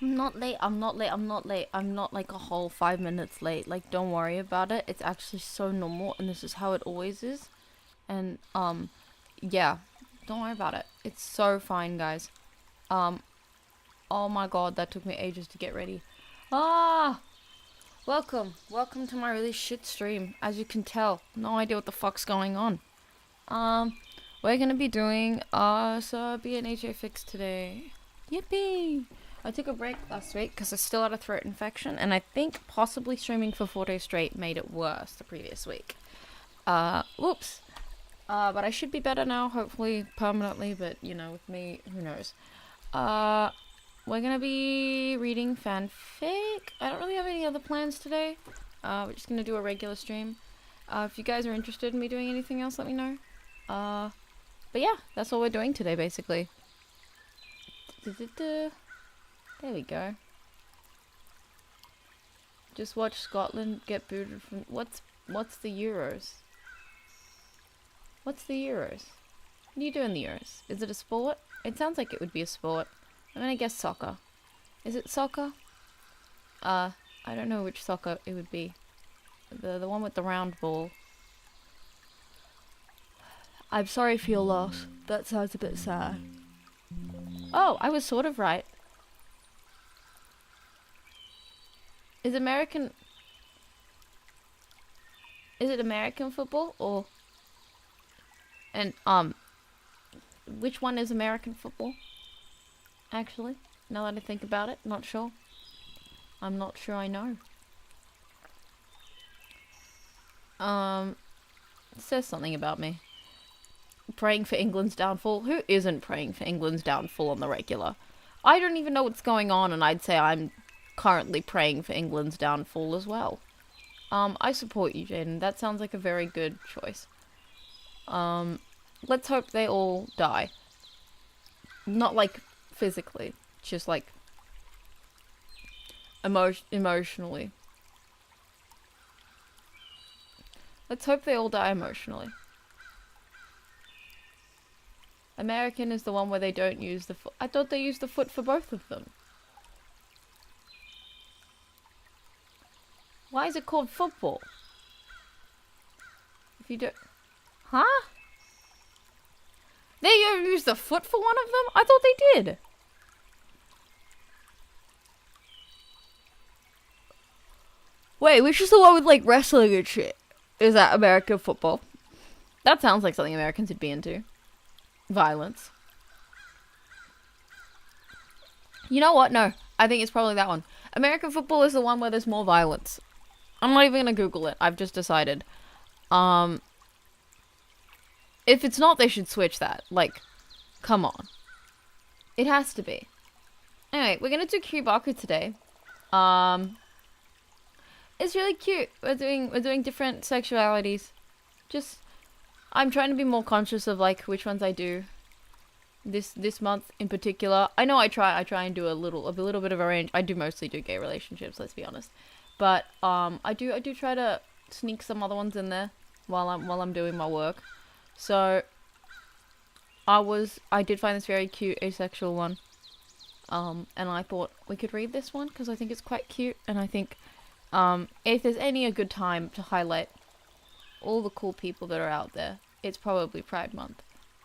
I'm not late. I'm not late. I'm not late. I'm not like a whole 5 minutes late. Like, don't worry about it. It's actually so normal, and this is how it always is. And yeah, don't worry about it. It's so fine, guys. Um, oh my god, that took me ages to get ready. Ah, welcome to my really shit stream. As you can tell, no idea what the fuck's going on. Um, we're gonna be doing so B&H fix today. Yippee! I took a break last week because I still had a throat infection, and I think possibly streaming for 4 days straight made it worse the previous week. Whoops. But I should be better now, hopefully permanently, but you know, with me, who knows. We're gonna be reading fanfic. I don't really have any other plans today. We're just gonna do a regular stream. If you guys are interested in me doing anything else, let me know. But yeah, that's what we're doing today, basically. There we go. Just watch Scotland get booted from... What's the Euros? What's the Euros? What do you do in the Euros? Is it a sport? It sounds like it would be a sport. I'm gonna guess soccer. Is it soccer? I don't know which soccer it would be. The one with the round ball. I'm sorry for your loss. That sounds a bit sad. Oh, I was sort of right. Is it American football or... And, which one is American football? Actually, now that I think about it, not sure. I'm not sure I know. It says something about me. Praying for England's downfall? Who isn't praying for England's downfall on the regular? I don't even know what's going on, and I'd say I'm currently praying for England's downfall as well. I support you, Jaden. That sounds like a very good choice. Let's hope they all die. Not like physically, just like emotionally. Let's hope they all die emotionally. American is the one where they don't use the foot. I thought they used the foot for both of them. Why is it called football? If you don't... Huh? They use the foot for one of them? I thought they did. Wait, which is the one with like wrestling and shit? Is that American football? That sounds like something Americans would be into. Violence. You know what? No. I think it's probably that one. American football is the one where there's more violence. I'm not even gonna Google it. I've just decided. If it's not, they should switch that. Like, come on. It has to be. Anyway, we're gonna do Kiribaku today. It's really cute. We're doing different sexualities. Just, I'm trying to be more conscious of like which ones I do. This month in particular. I know I try and do a little bit of a range. I do mostly do gay relationships, let's be honest. But I do try to sneak some other ones in there while I'm doing my work. So I did find this very cute asexual one. And I thought we could read this one because I think it's quite cute, and I think if there's a good time to highlight all the cool people that are out there, it's probably Pride Month.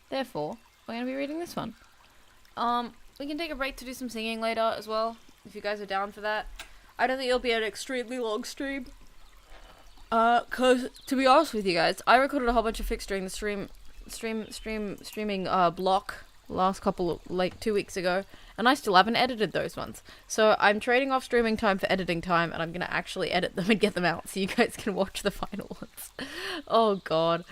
Therefore, we're going to be reading this one. We can take a break to do some singing later as well, if you guys are down for that. I don't think it'll be an extremely long stream. Cause, to be honest with you guys, I recorded a whole bunch of fics during the streaming block last couple of, like, 2 weeks ago, and I still haven't edited those ones. So I'm trading off streaming time for editing time, and I'm gonna actually edit them and get them out so you guys can watch the final ones. Oh god.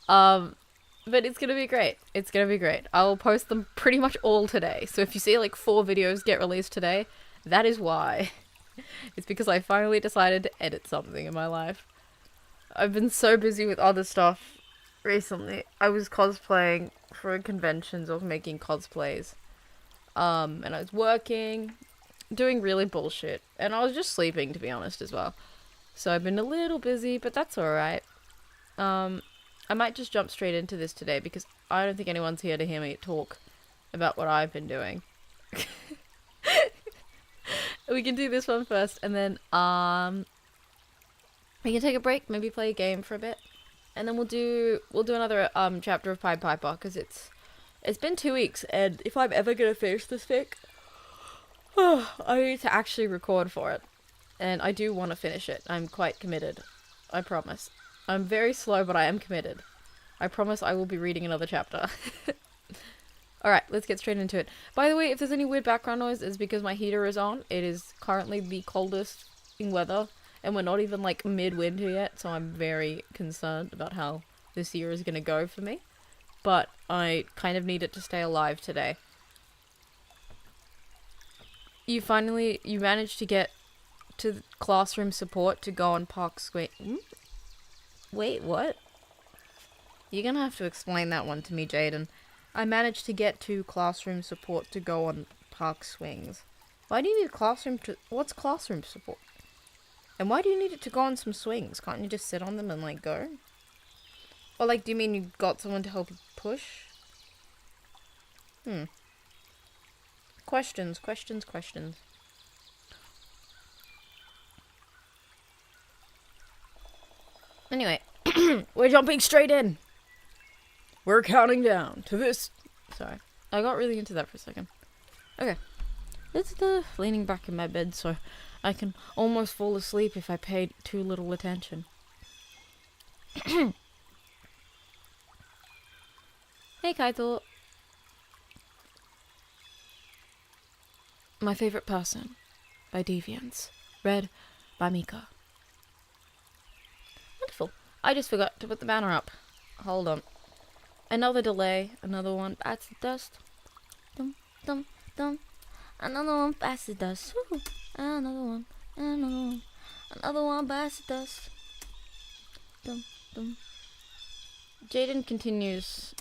But it's gonna be great. It's gonna be great. I'll post them pretty much all today. So if you see like 4 videos get released today, that is why. It's because I finally decided to edit something in my life. I've been so busy with other stuff recently. I was cosplaying for conventions or making cosplays. And I was working, doing really bullshit. And I was just sleeping, to be honest, as well. So I've been a little busy, but that's alright. I might just jump straight into this today because I don't think anyone's here to hear me talk about what I've been doing. We can do this one first, and then we can take a break, maybe play a game for a bit, and then we'll do another chapter of Pied Piper, because it's been 2 weeks, and if I'm ever gonna finish this fic, I need to actually record for it, and I do want to finish it. I'm quite committed. I promise. I'm very slow, but I am committed. I promise I will be reading another chapter. Alright, let's get straight into it. By the way, if there's any weird background noise, it's because my heater is on. It is currently the coldest in weather, and we're not even like mid-winter yet, so I'm very concerned about how this year is gonna go for me. But I kind of need it to stay alive today. You managed to get to classroom support to go on Park Square. Wait, what? You're gonna have to explain that one to me, Jaden. I managed to get to classroom support to go on park swings. Why do you need what's classroom support? And why do you need it to go on some swings? Can't you just sit on them and, like, go? Or, like, do you mean you got someone to help you push? Questions. Anyway, we're jumping straight in. We're counting down to this. Sorry, I got really into that for a second. Okay, it's the leaning back in my bed so I can almost fall asleep if I paid too little attention. Hey, Kaito. My Favorite Person by Deviants. Read by Mika. Wonderful. I just forgot to put the banner up. Hold on. Another delay. Another one bites the dust. Dum, dum, dum. Another one bites the dust. Woo. Another one. Another one bites the dust. Dum, dum. Jaden continues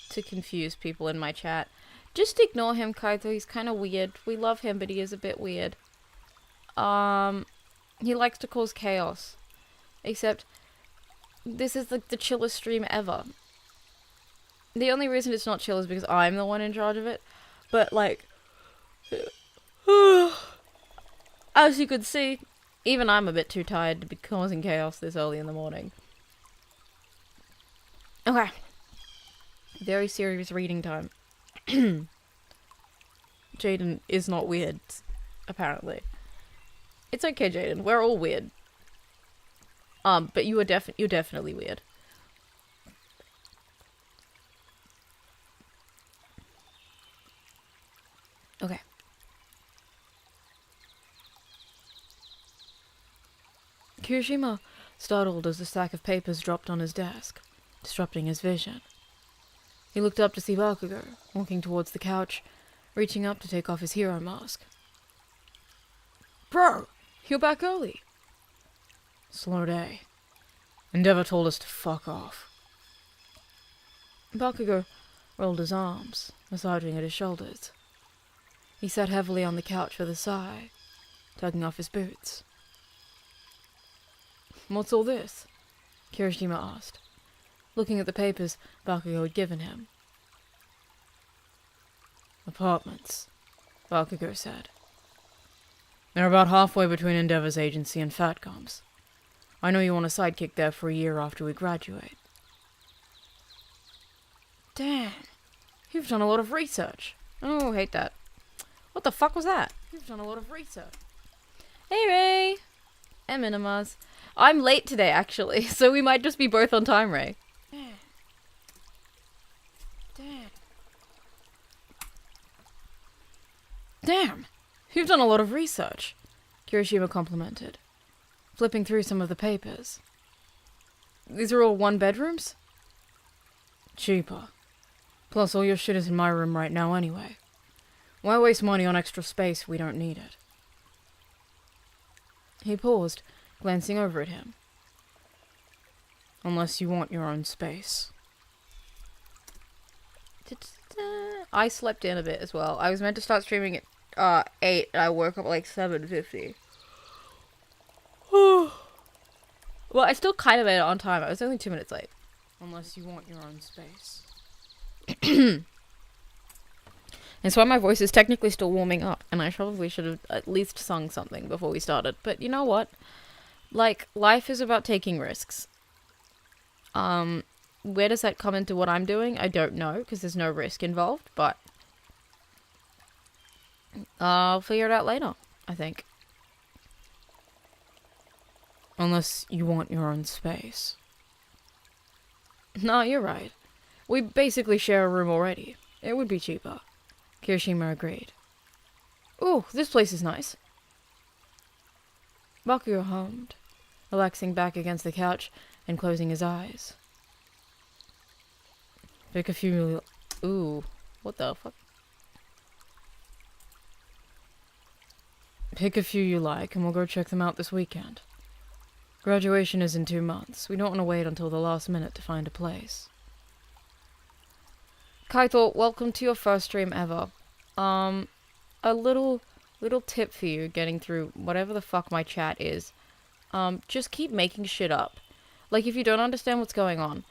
to confuse people in my chat. Just ignore him, Kaito. He's kind of weird. We love him, but he is a bit weird. He likes to cause chaos. Except, this is like the chillest stream ever. The only reason it's not chill is because I'm the one in charge of it. But, like, as you could see, even I'm a bit too tired to be causing chaos this early in the morning. Okay. Very serious reading time. Jaden is not weird, apparently. It's okay, Jaden. We're all weird. But you're definitely weird. Okay. Kirishima startled as the stack of papers dropped on his desk, disrupting his vision. He looked up to see Bakugo, walking towards the couch, reaching up to take off his hero mask. Bro, you're back early. Slow day. Endeavor told us to fuck off. Bakugo rolled his arms, massaging at his shoulders. He sat heavily on the couch with a sigh, tugging off his boots. What's all this? Kirishima asked, looking at the papers Bakugo had given him. Apartments, Bakugo said. They're about halfway between Endeavor's agency and Fatcom's. I know you want a sidekick there for a year after we graduate. Damn, you've done a lot of research. Oh, hate that. What the fuck was that? You've done a lot of research. Hey, Ray! And Minimaz. I'm late today, actually, so we might just be both on time, Ray. Damn! You've done a lot of research, Kirishima complimented, flipping through some of the papers. These are all one-bedrooms? Cheaper. Plus, all your shit is in my room right now anyway. Why waste money on extra space if we don't need it? He paused, glancing over at him. Unless you want your own space. I slept in a bit as well. I was meant to start streaming at 8, and I woke up at like 7:50. Well, I still kind of made it on time. I was only 2 minutes late. Unless you want your own space. And so my voice is technically still warming up, and I probably should have at least sung something before we started. But you know what? Like, life is about taking risks. Where does that come into what I'm doing? I don't know, because there's no risk involved, but I'll figure it out later, I think. Unless you want your own space. No, you're right. We basically share a room already. It would be cheaper. Kirishima agreed. Ooh, this place is nice. Bakugo hummed, relaxing back against the couch and closing his eyes. Pick a few... Ooh, what the fuck? Pick a few you like and we'll go check them out this weekend. Graduation is in 2 months. We don't want to wait until the last minute to find a place. Kaito, welcome to your first stream ever. A little tip for you getting through whatever the fuck my chat is. Just keep making shit up. Like, if you don't understand what's going on,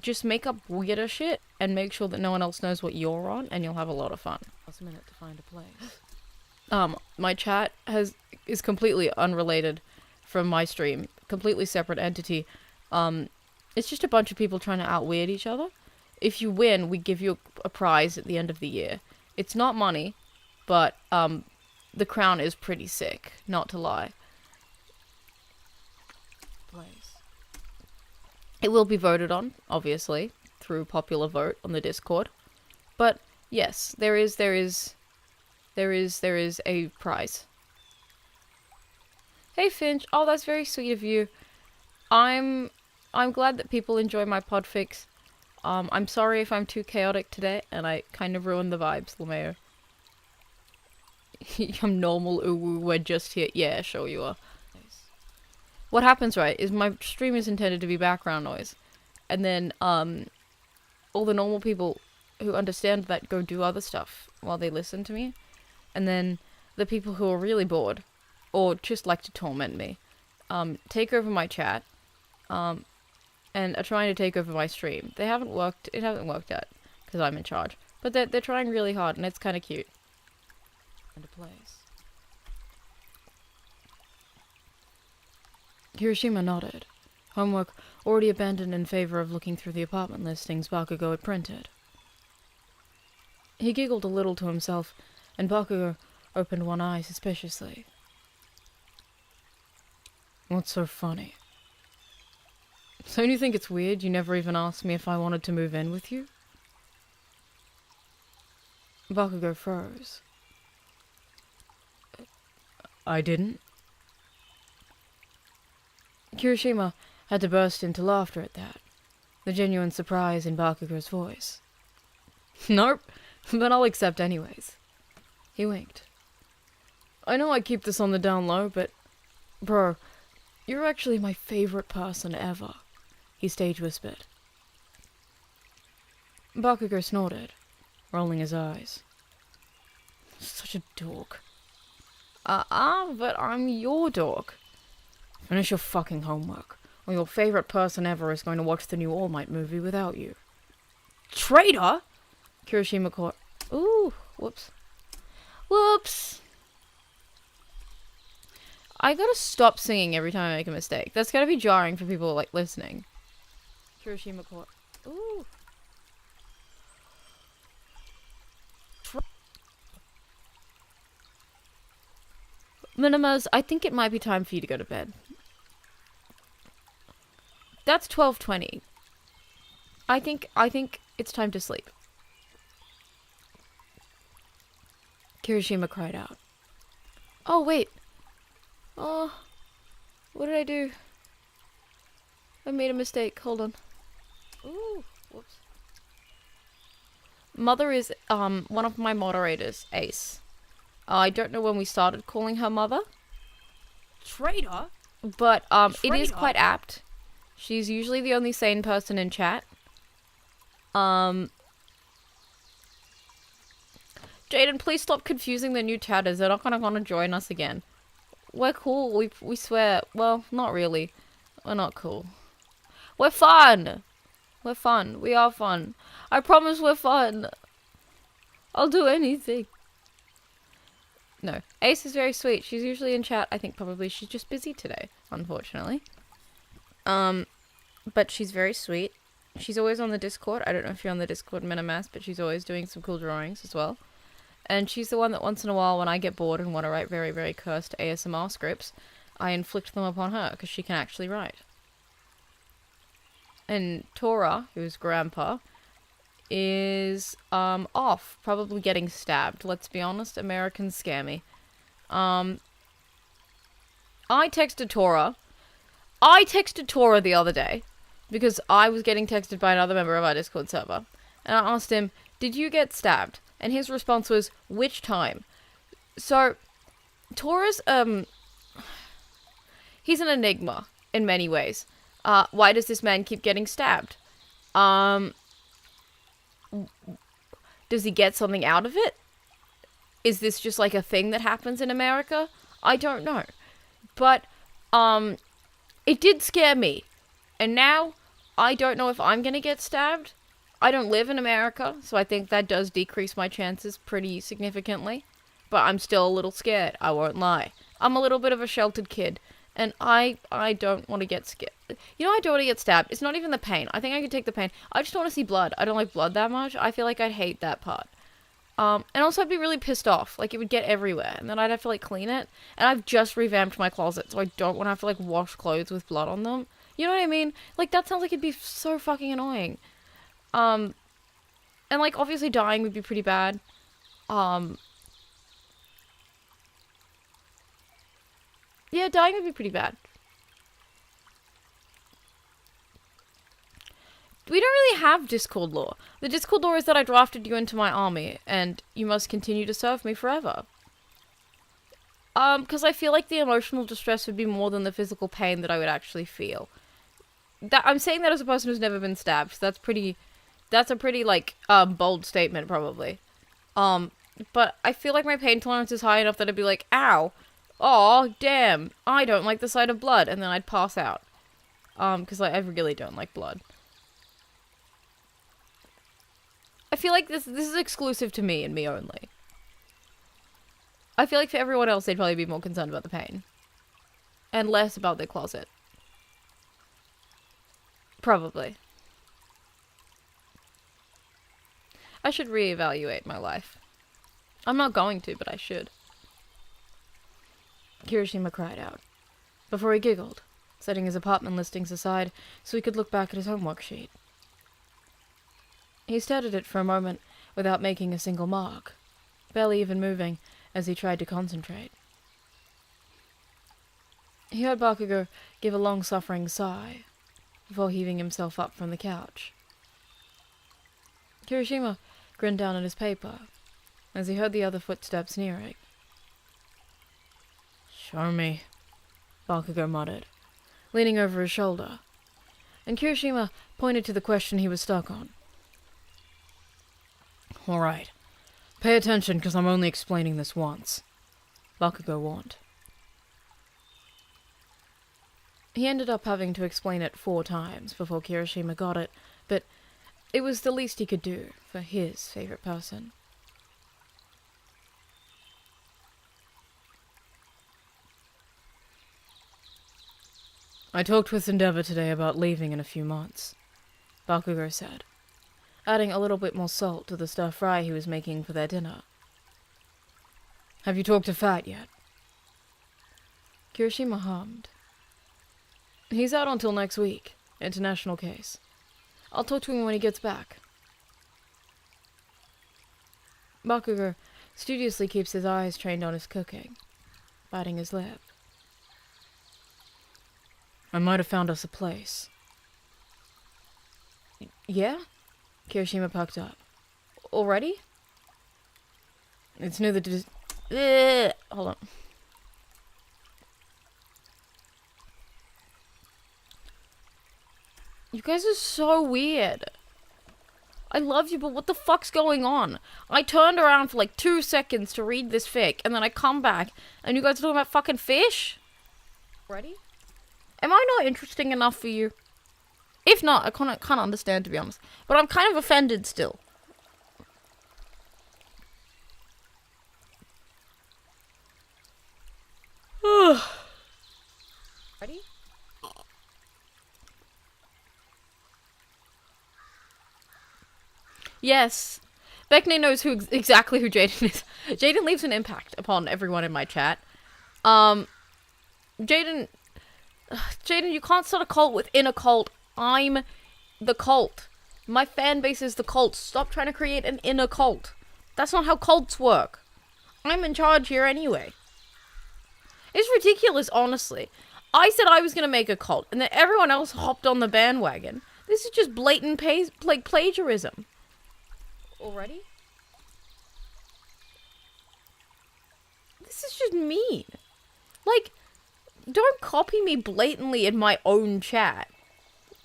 just make up weirder shit and make sure that no one else knows what you're on, and you'll have a lot of fun. Last minute to find a place. My chat is completely unrelated from my stream. Completely separate entity. It's just a bunch of people trying to out-weird each other. If you win, we give you a prize at the end of the year. It's not money, but, the crown is pretty sick, not to lie. Place. It will be voted on, obviously, through popular vote on the Discord. But, yes, there is a prize. Hey Finch, oh that's very sweet of you. I'm glad that people enjoy my podfix. I'm sorry if I'm too chaotic today, and I kind of ruined the vibes, Lameo. I'm normal, ooh, we're just here. Yeah, sure you are. What happens, right, is my stream is intended to be background noise. And then, all the normal people who understand that go do other stuff while they listen to me. And then the people who are really bored, or just like to torment me, take over my chat, and are trying to take over my stream. It hasn't worked out, because I'm in charge. But they're trying really hard, and it's kind of cute. And a place. Kirishima nodded. Homework already abandoned in favor of looking through the apartment listings Bakugo had printed. He giggled a little to himself, and Bakugo opened one eye suspiciously. What's so funny? So you think it's weird you never even asked me if I wanted to move in with you? Bakugo froze. I didn't? Kirishima had to burst into laughter at that, the genuine surprise in Bakugo's voice. Nope, but I'll accept anyways. He winked. I know I keep this on the down low, but... Bro, you're actually my favorite person ever, he stage whispered. Bakugo snorted, rolling his eyes. Such a dork. But I'm your dork. Finish your fucking homework, or your favorite person ever is going to watch the new All Might movie without you. Traitor? Kirishima caught... Ooh, whoops. Whoops! I gotta stop singing every time I make a mistake. That's gotta be jarring for people, like, listening. Kirishima caught... Ooh. Minimas, I think it might be time for you to go to bed. That's 12:20. I think it's time to sleep. Kirishima cried out. Oh, wait. Oh, what did I do? I made a mistake. Hold on. Ooh, whoops. Mother is, one of my moderators, Ace. I don't know when we started calling her Mother. Traitor? But, it is quite apt. She's usually the only sane person in chat. Jaden, please stop confusing the new chatters. They're not gonna wanna join us again. We're cool. We swear. Well, not really. We're not cool. We're fun! We're fun. We are fun. I promise we're fun. I'll do anything. No. Ace is very sweet. She's usually in chat. I think probably she's just busy today, unfortunately. But she's very sweet. She's always on the Discord. I don't know if you're on the Discord, Minimass, but she's always doing some cool drawings as well. And she's the one that once in a while, when I get bored and want to write very, very cursed ASMR scripts, I inflict them upon her, because she can actually write. And Tora, who's grandpa, is off, probably getting stabbed. Let's be honest, Americans scare me. I texted Tora the other day because I was getting texted by another member of our Discord server, and I asked him, "Did you get stabbed?" And his response was, "Which time?" So Tora's he's an enigma in many ways. Why does this man keep getting stabbed? Does he get something out of it? Is this just like a thing that happens in America? I don't know. But, it did scare me. And now, I don't know if I'm gonna get stabbed. I don't live in America, so I think that does decrease my chances pretty significantly. But I'm still a little scared, I won't lie. I'm a little bit of a sheltered kid. And I don't want to get scared. You know, I don't want to get stabbed. It's not even the pain. I think I could take the pain. I just don't want to see blood. I don't like blood that much. I feel like I'd hate that part. And also I'd be really pissed off. Like, it would get everywhere. And then I'd have to, like, clean it. And I've just revamped my closet, so I don't want to have to, like, wash clothes with blood on them. You know what I mean? Like, that sounds like it'd be so fucking annoying. And, like, obviously dying would be pretty bad. Yeah, dying would be pretty bad. We don't really have Discord lore. The Discord lore is that I drafted you into my army, and you must continue to serve me forever. Because I feel like the emotional distress would be more than the physical pain that I would actually feel. I'm saying that as a person who's never been stabbed, so that's a pretty, like, bold statement, probably. But I feel like my pain tolerance is high enough that I'd be like, ow. Aw, damn, I don't like the sight of blood, and then I'd pass out. Because I really don't like blood. I feel like this is exclusive to me and me only. I feel like for everyone else, they'd probably be more concerned about the pain. And less about their closet. Probably. I should reevaluate my life. I'm not going to, but I should. Kirishima cried out, before he giggled, setting his apartment listings aside so he could look back at his homework sheet. He stared at it for a moment without making a single mark, barely even moving as he tried to concentrate. He heard Bakugo give a long-suffering sigh before heaving himself up from the couch. Kirishima grinned down at his paper as he heard the other footsteps nearing. "Show me," Bakugo muttered, leaning over his shoulder, and Kirishima pointed to the question he was stuck on. "All right. Pay attention, because I'm only explaining this once," Bakugo warned. He ended up having to explain it 4 times before Kirishima got it, but it was the least he could do for his favorite person. "I talked with Endeavor today about leaving in a few months," Bakugo said, adding a little bit more salt to the stir-fry he was making for their dinner. "Have you talked to Fat yet?" Kirishima hummed. "He's out until next week. International case. I'll talk to him when he gets back." Bakugo studiously keeps his eyes trained on his cooking, biting his lip. "I might have found us a place." "Yeah?" Kirishima perked up. "Already?" "It's near the hold on. You guys are so weird. I love you, but what the fuck's going on? I turned around for like 2 seconds to read this fic, and then I come back, and you guys are talking about fucking fish? Ready? Am I not interesting enough for you? If not, I can't understand, to be honest. But I'm kind of offended still. Yes. Beckney knows exactly who Jaden is. Jaden leaves an impact upon everyone in my chat. Jaden, you can't start a cult within a cult. I'm the cult. My fan base is the cult. Stop trying to create an inner cult. That's not how cults work. I'm in charge here anyway. It's ridiculous, honestly. I said I was gonna make a cult, and then everyone else hopped on the bandwagon. This is just blatant plagiarism. Already? This is just mean. Like, don't copy me blatantly in my own chat.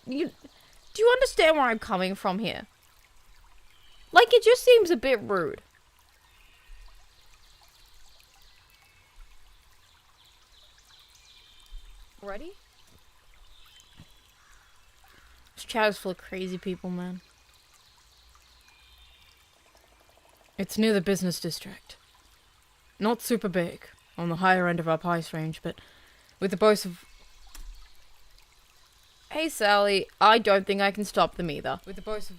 Do you understand where I'm coming from here? Like, it just seems a bit rude. Ready? This chat is full of crazy people, man. It's near the business district. Not super big, on the higher end of our price range, but with the boast of... Hey, Sally, I don't think I can stop them either. With the boast of...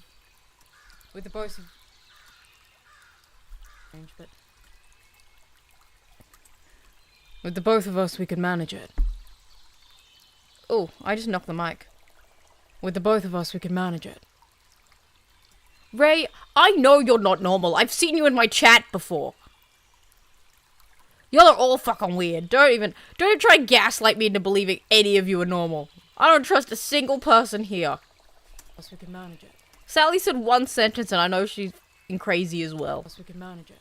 But... With the both of us, we could manage it. Oh, I just knocked the mic. With the both of us, we could manage it. Ray, I know you're not normal. I've seen you in my chat before. Y'all are all fucking weird. Don't even try and gaslight me into believing any of you are normal. I don't trust a single person here. Plus we can manage it. Sally said one sentence and I know she's crazy as well. Plus we can manage it.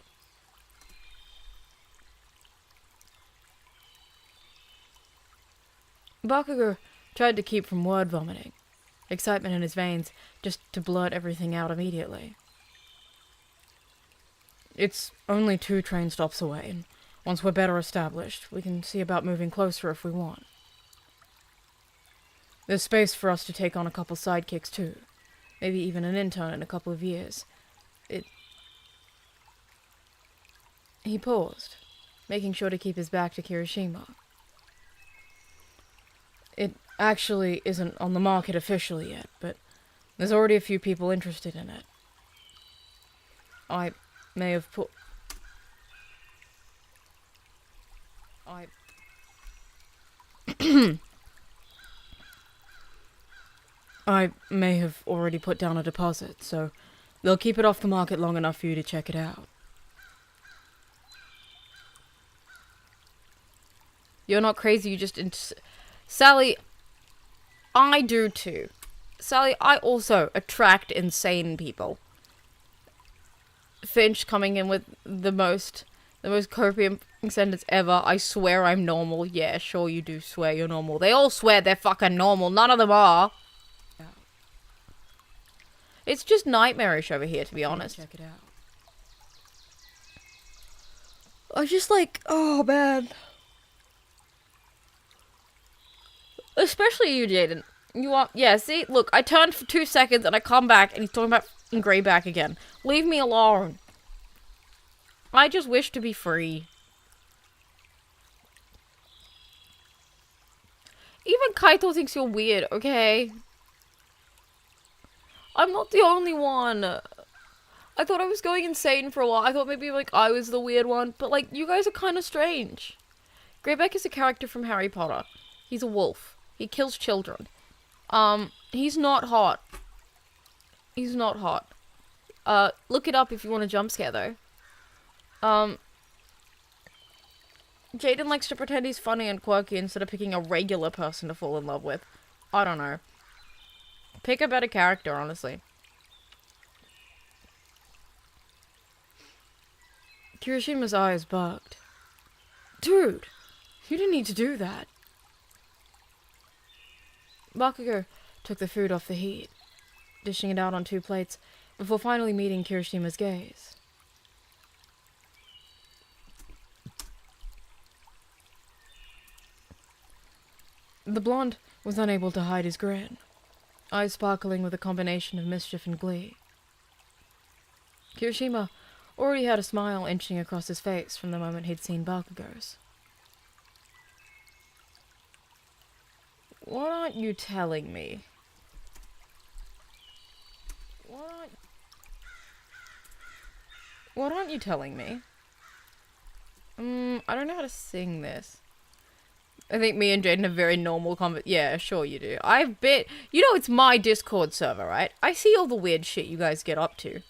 Bakugo tried to keep from word vomiting. Excitement in his veins, just to blurt everything out immediately. It's only 2 train stops away, and once we're better established, we can see about moving closer if we want. There's space for us to take on a couple sidekicks too. Maybe even an intern in a couple of years. He paused, making sure to keep his back to Kirishima. It actually isn't on the market officially yet, but there's already a few people interested in it. I may have I may have already put down a deposit, so they'll keep it off the market long enough for you to check it out. You're not crazy, you just... Sally, I do too. Sally, I also attract insane people. Finch coming in with the most copium sentence ever. I swear I'm normal. Yeah, sure you do swear you're normal. They all swear they're fucking normal. None of them are. It's just nightmarish over here, to be honest. Check it out. I just like, oh man. Especially you, Jaden. You are, yeah, see? Look, I turned for 2 seconds and I come back and he's talking about Greyback again. Leave me alone. I just wish to be free. Even Kaito thinks you're weird, okay? I'm not the only one. I thought I was going insane for a while. I thought maybe, like, I was the weird one. But, like, you guys are kind of strange. Greyback is a character from Harry Potter. He's a wolf. He kills children. He's not hot. He's not hot. Look it up if you want a jump scare, though. Jaden likes to pretend he's funny and quirky instead of picking a regular person to fall in love with. I don't know. Pick a better character, honestly. Kirishima's eyes bugged. Dude, you didn't need to do that. Bakugo took the food off the heat, dishing it out on 2 plates, before finally meeting Kirishima's gaze. The blonde was unable to hide his grin, eyes sparkling with a combination of mischief and glee. Kirishima already had a smile inching across his face from the moment he'd seen Bakugo's. What aren't you telling me? What aren't... What aren't you telling me? I don't know how to sing this. I think me and Jaden have very normal Yeah, sure you do. I've been... You know it's my Discord server, right? I see all the weird shit you guys get up to.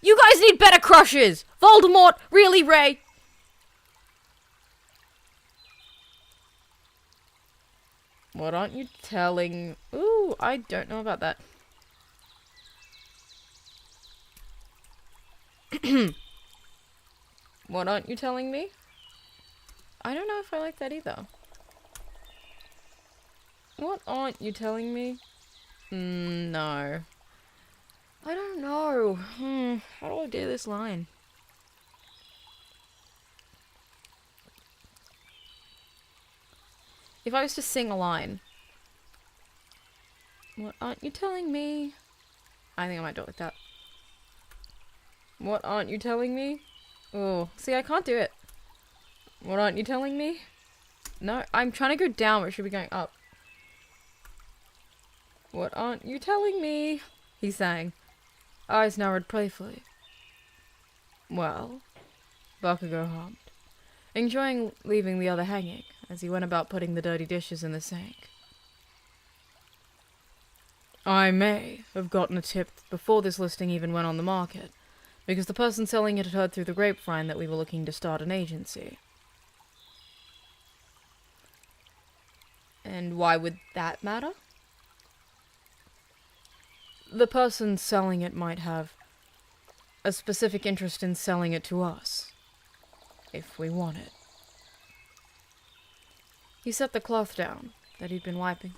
You guys need better crushes! Voldemort! Really, Ray? What aren't you telling... Ooh, I don't know about that. What aren't you telling me? I don't know if I like that either. What aren't you telling me? No. I don't know. How do I do this line? If I was to sing a line. What aren't you telling me? I think I might do it like that. What aren't you telling me? Oh, see, I can't do it. What aren't you telling me? No, I'm trying to go down, but it should be going up. What aren't you telling me? He sang. Eyes narrowed playfully. Well, Bakugo hummed, enjoying leaving the other hanging as he went about putting the dirty dishes in the sink. I may have gotten a tip before this listing even went on the market, because the person selling it had heard through the grapevine that we were looking to start an agency. And why would that matter? The person selling it might have a specific interest in selling it to us, if we want it. He set the cloth down that he'd been wiping.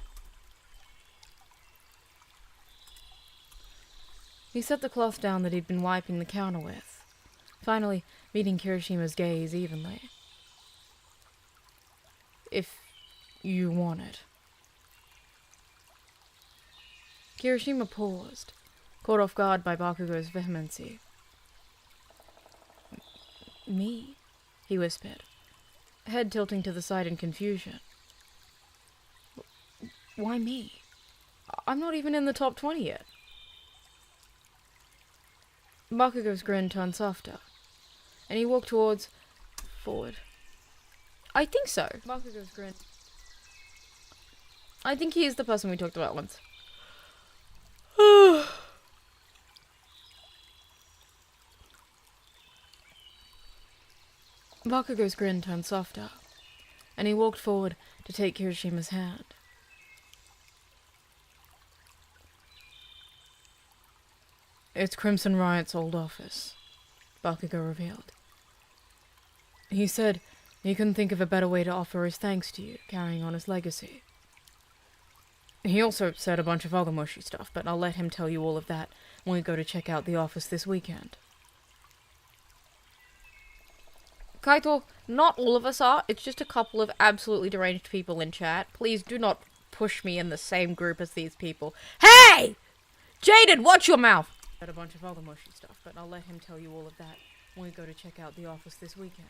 The counter with, finally meeting Kirishima's gaze evenly. If you want it. Kirishima paused, caught off guard by Bakugo's vehemency. Me? He whispered, head tilting to the side in confusion. Why me? I'm not even in the top 20 yet. Bakugo's grin turned softer, and he walked forward. I think so. Bakugo's grin. I think he is the person we talked about once. Bakugo's grin turned softer, and he walked forward to take Kirishima's hand. It's Crimson Riot's old office, Bakugo revealed. He said he couldn't think of a better way to offer his thanks to you, carrying on his legacy. He also said a bunch of other mushy stuff, but I'll let him tell you all of that when we go to check out the office this weekend. Kaito, not all of us are. It's just a couple of absolutely deranged people in chat. Please do not push me in the same group as these people. Hey! Jaden, watch your mouth! Said a bunch of other mushy stuff, but I'll let him tell you all of that when we go to check out the office this weekend.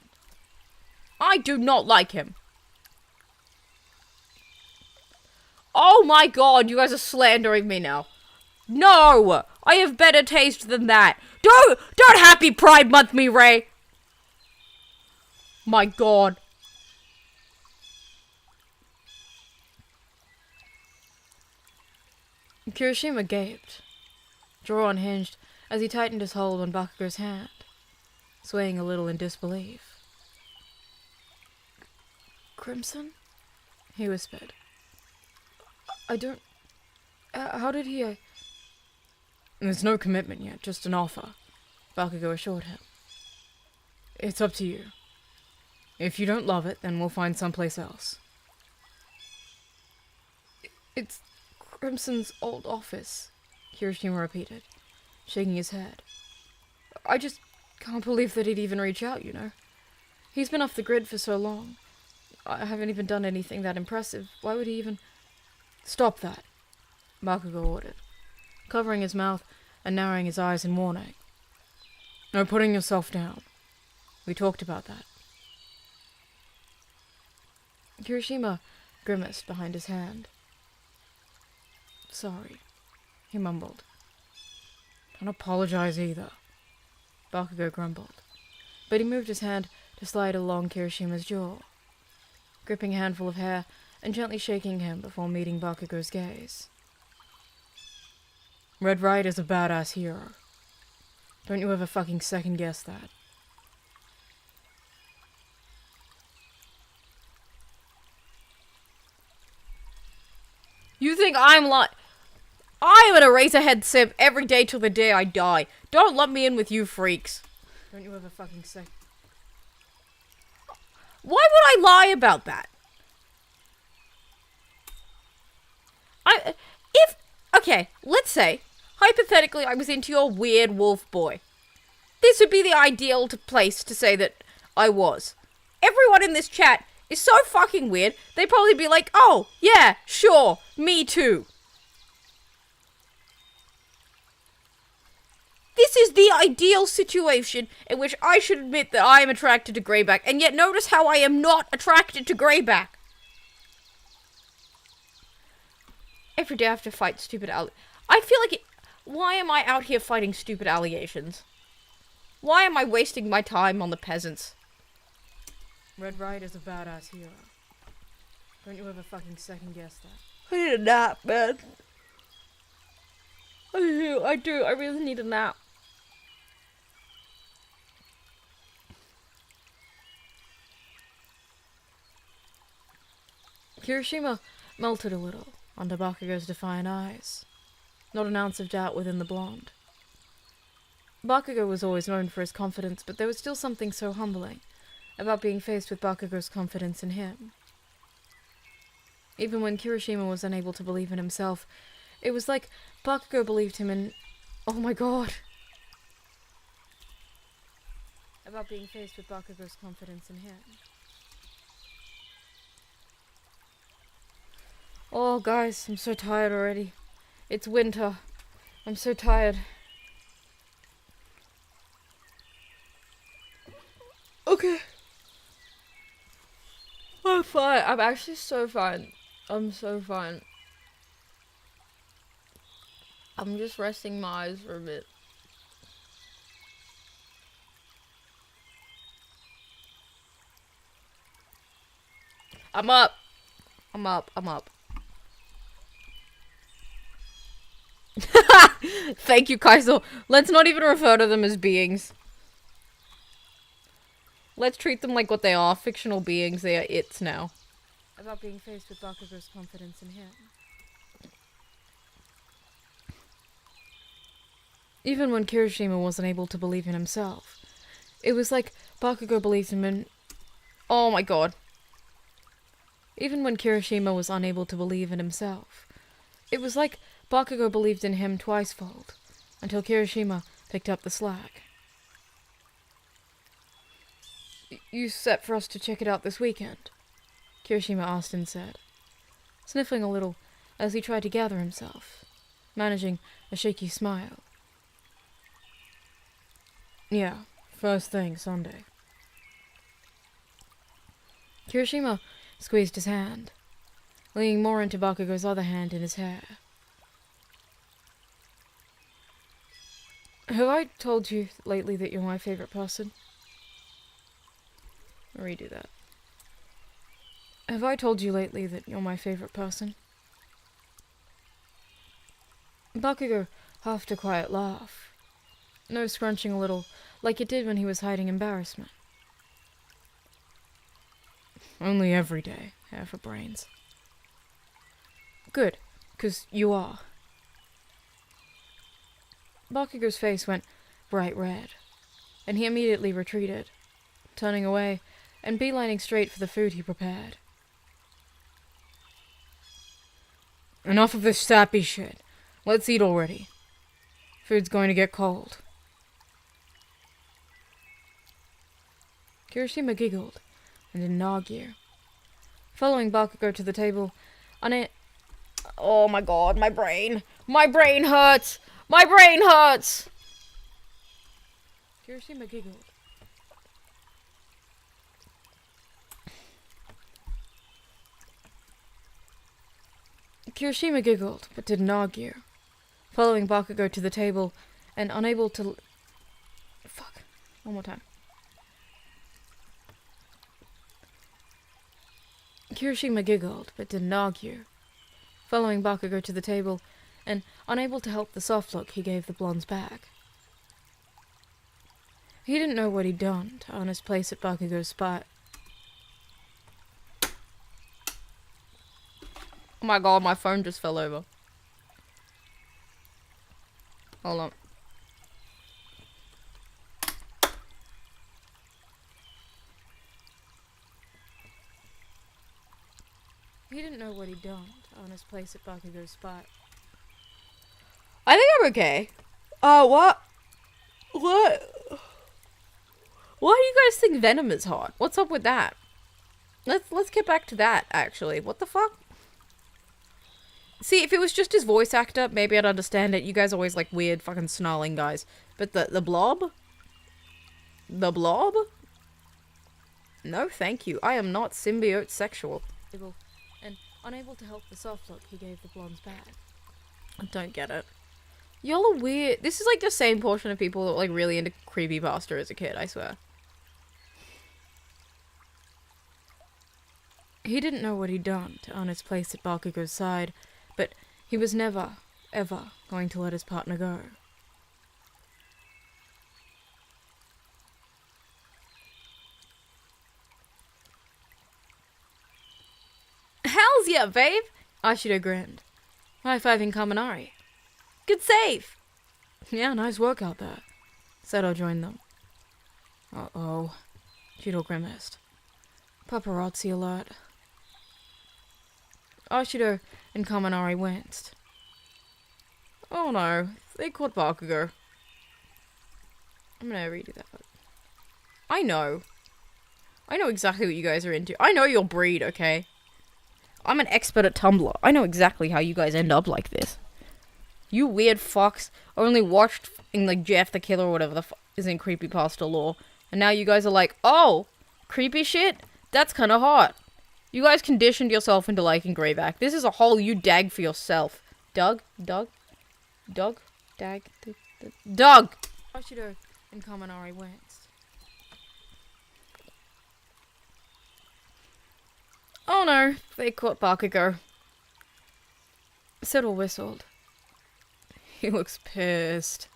I do not like him. Oh my god, you guys are slandering me now. No! I have better taste than that. Don't Happy Pride Month me, Ray! My god. Kirishima gaped, jaw unhinged as he tightened his hold on Bakugo's hand, swaying a little in disbelief. Crimson? He whispered. I don't... how did he... There's no commitment yet, just an offer, Bakugo assured him. It's up to you. If you don't love it, then we'll find someplace else. It's Crimson's old office, Kirishima repeated, shaking his head. I just can't believe that he'd even reach out, you know. He's been off the grid for so long. I haven't even done anything that impressive. Why would he even... Stop that, Bakugo ordered, covering his mouth and narrowing his eyes in warning. No putting yourself down. We talked about that. Kirishima grimaced behind his hand. Sorry, he mumbled. Don't apologize either, Bakugo grumbled. But he moved his hand to slide along Kirishima's jaw, gripping a handful of hair and gently shaking him before meeting Bakugo's gaze. Red Rider's a badass hero. Don't you ever fucking second guess that. You think I'm an Eraserhead simp every day till the day I die. Don't lump me in with you freaks. Don't you ever fucking say. Why would I lie about that? Okay, let's say, hypothetically, I was into your weird wolf boy. This would be the ideal place to say that I was. Everyone in this chat is so fucking weird, they'd probably be like, oh, yeah, sure, me too. This is the ideal situation in which I should admit that I am attracted to Greyback, and yet notice how I am not attracted to Greyback. Every day I have to fight stupid I feel like why am I out here fighting stupid allegations? Why am I wasting my time on the peasants? Red Rider's a badass hero. Don't you ever fucking second guess that. I need a nap, man. I do. I really need a nap. Kirishima melted a little under Bakugo's defiant eyes. Not an ounce of doubt within the blonde. Bakugo was always known for his confidence, but there was still something so humbling about being faced with Bakugo's confidence in him. Even when Kirishima was unable to believe in himself, it was like Bakugo believed him in... Oh my god! About being faced with Bakugo's confidence in him. Oh, guys, I'm so tired already. It's winter. I'm so tired. Okay. I'm fine. I'm actually so fine. I'm so fine. I'm just resting my eyes for a bit. I'm up. I'm up. Thank you, Kaizo. Let's not even refer to them as beings. Let's treat them like what they are, fictional beings. They are its now. About being faced with Bakugo's confidence in him. Even when Kirishima wasn't able to believe in himself, it was like Bakugo believed him in... Oh my god. Even when Kirishima was unable to believe in himself, it was like Bakugo believed in him twicefold, until Kirishima picked up the slack. You set for us to check it out this weekend? Kirishima asked instead, sniffling a little as he tried to gather himself, managing a shaky smile. Yeah, first thing, Sunday. Kirishima squeezed his hand, leaning more into Bakugo's other hand in his hair. Have I told you lately that you're my favorite person? I'll redo that. Have I told you lately that you're my favorite person? Bakugo huffed a quiet laugh, nose scrunching a little, like it did when he was hiding embarrassment. Only every day, hair for brains. Good, 'cause you are. Bakugo's face went bright red, and he immediately retreated, turning away and beelining straight for the food he prepared. Enough of this sappy shit. Let's eat already. Food's going to get cold. Kirishima giggled and didn't argue. Following Bakugo to the table, Oh my god, my brain! My brain hurts! My brain hurts! Kirishima giggled. Kirishima giggled, but didn't argue. Following Bakugo to the table, and unable to... Fuck. One more time. Kirishima giggled, but didn't argue. Following Bakugo to the table, and unable to help the soft look he gave the blonde's back. He didn't know what he'd done to earn his place at Bakugo's spot. Oh my god, my phone just fell over. Hold on. He didn't know what he'd done to earn his place at Bakugo's spot. I think I'm okay. What? Why do you guys think Venom is hot? What's up with that? Let's get back to that, actually. What the fuck? See, if it was just his voice actor, maybe I'd understand it. You guys always like weird fucking snarling guys. But the blob? The blob? No, thank you. I am not symbiote sexual. And unable to help the soft look he gave the blonde's back. I don't get it. Y'all are weird. This is like the same portion of people that were like really into creepypasta as a kid, I swear. He didn't know what he'd done to earn his place at Bakugo's side, but he was never, ever going to let his partner go. Hells yeah, babe! Ashido grinned, high-fiving Kaminari. Good save! Yeah, nice work out there. Seto joined them. Uh-oh. Chido grimaced. Paparazzi alert. Ashido and Kaminari winced. Oh no, they caught Bakugo. I'm gonna redo that. I know exactly what you guys are into. I know your breed, okay? I'm an expert at Tumblr. I know exactly how you guys end up like this. You weird fucks only watched in like Jeff the Killer or whatever the fuck is in creepypasta lore. And now you guys are like, oh, creepy shit? That's kind of hot. You guys conditioned yourself into liking Greyback. This is a hole you dag for yourself. Doug? Dag? Doug! Ashido and Kaminari winced. Oh no, they caught Bakugo. Seto whistled. He looks pissed.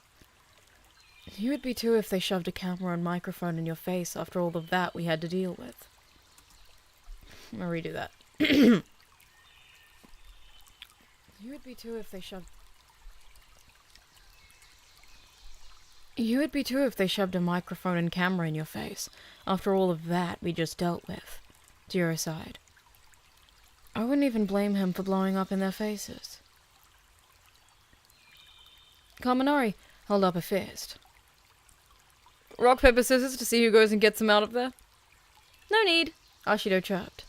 You would be too if they shoved a camera and microphone in your face after all of that we had to deal with. I'm gonna redo that. You would be too if they shoved... You would be too if they shoved a microphone and camera in your face after all of that we just dealt with. Jiro sighed. I wouldn't even blame him for blowing up in their faces. Kaminari held up a fist. Rock, paper, scissors to see who goes and gets him out of there? No need, Ashido chirped,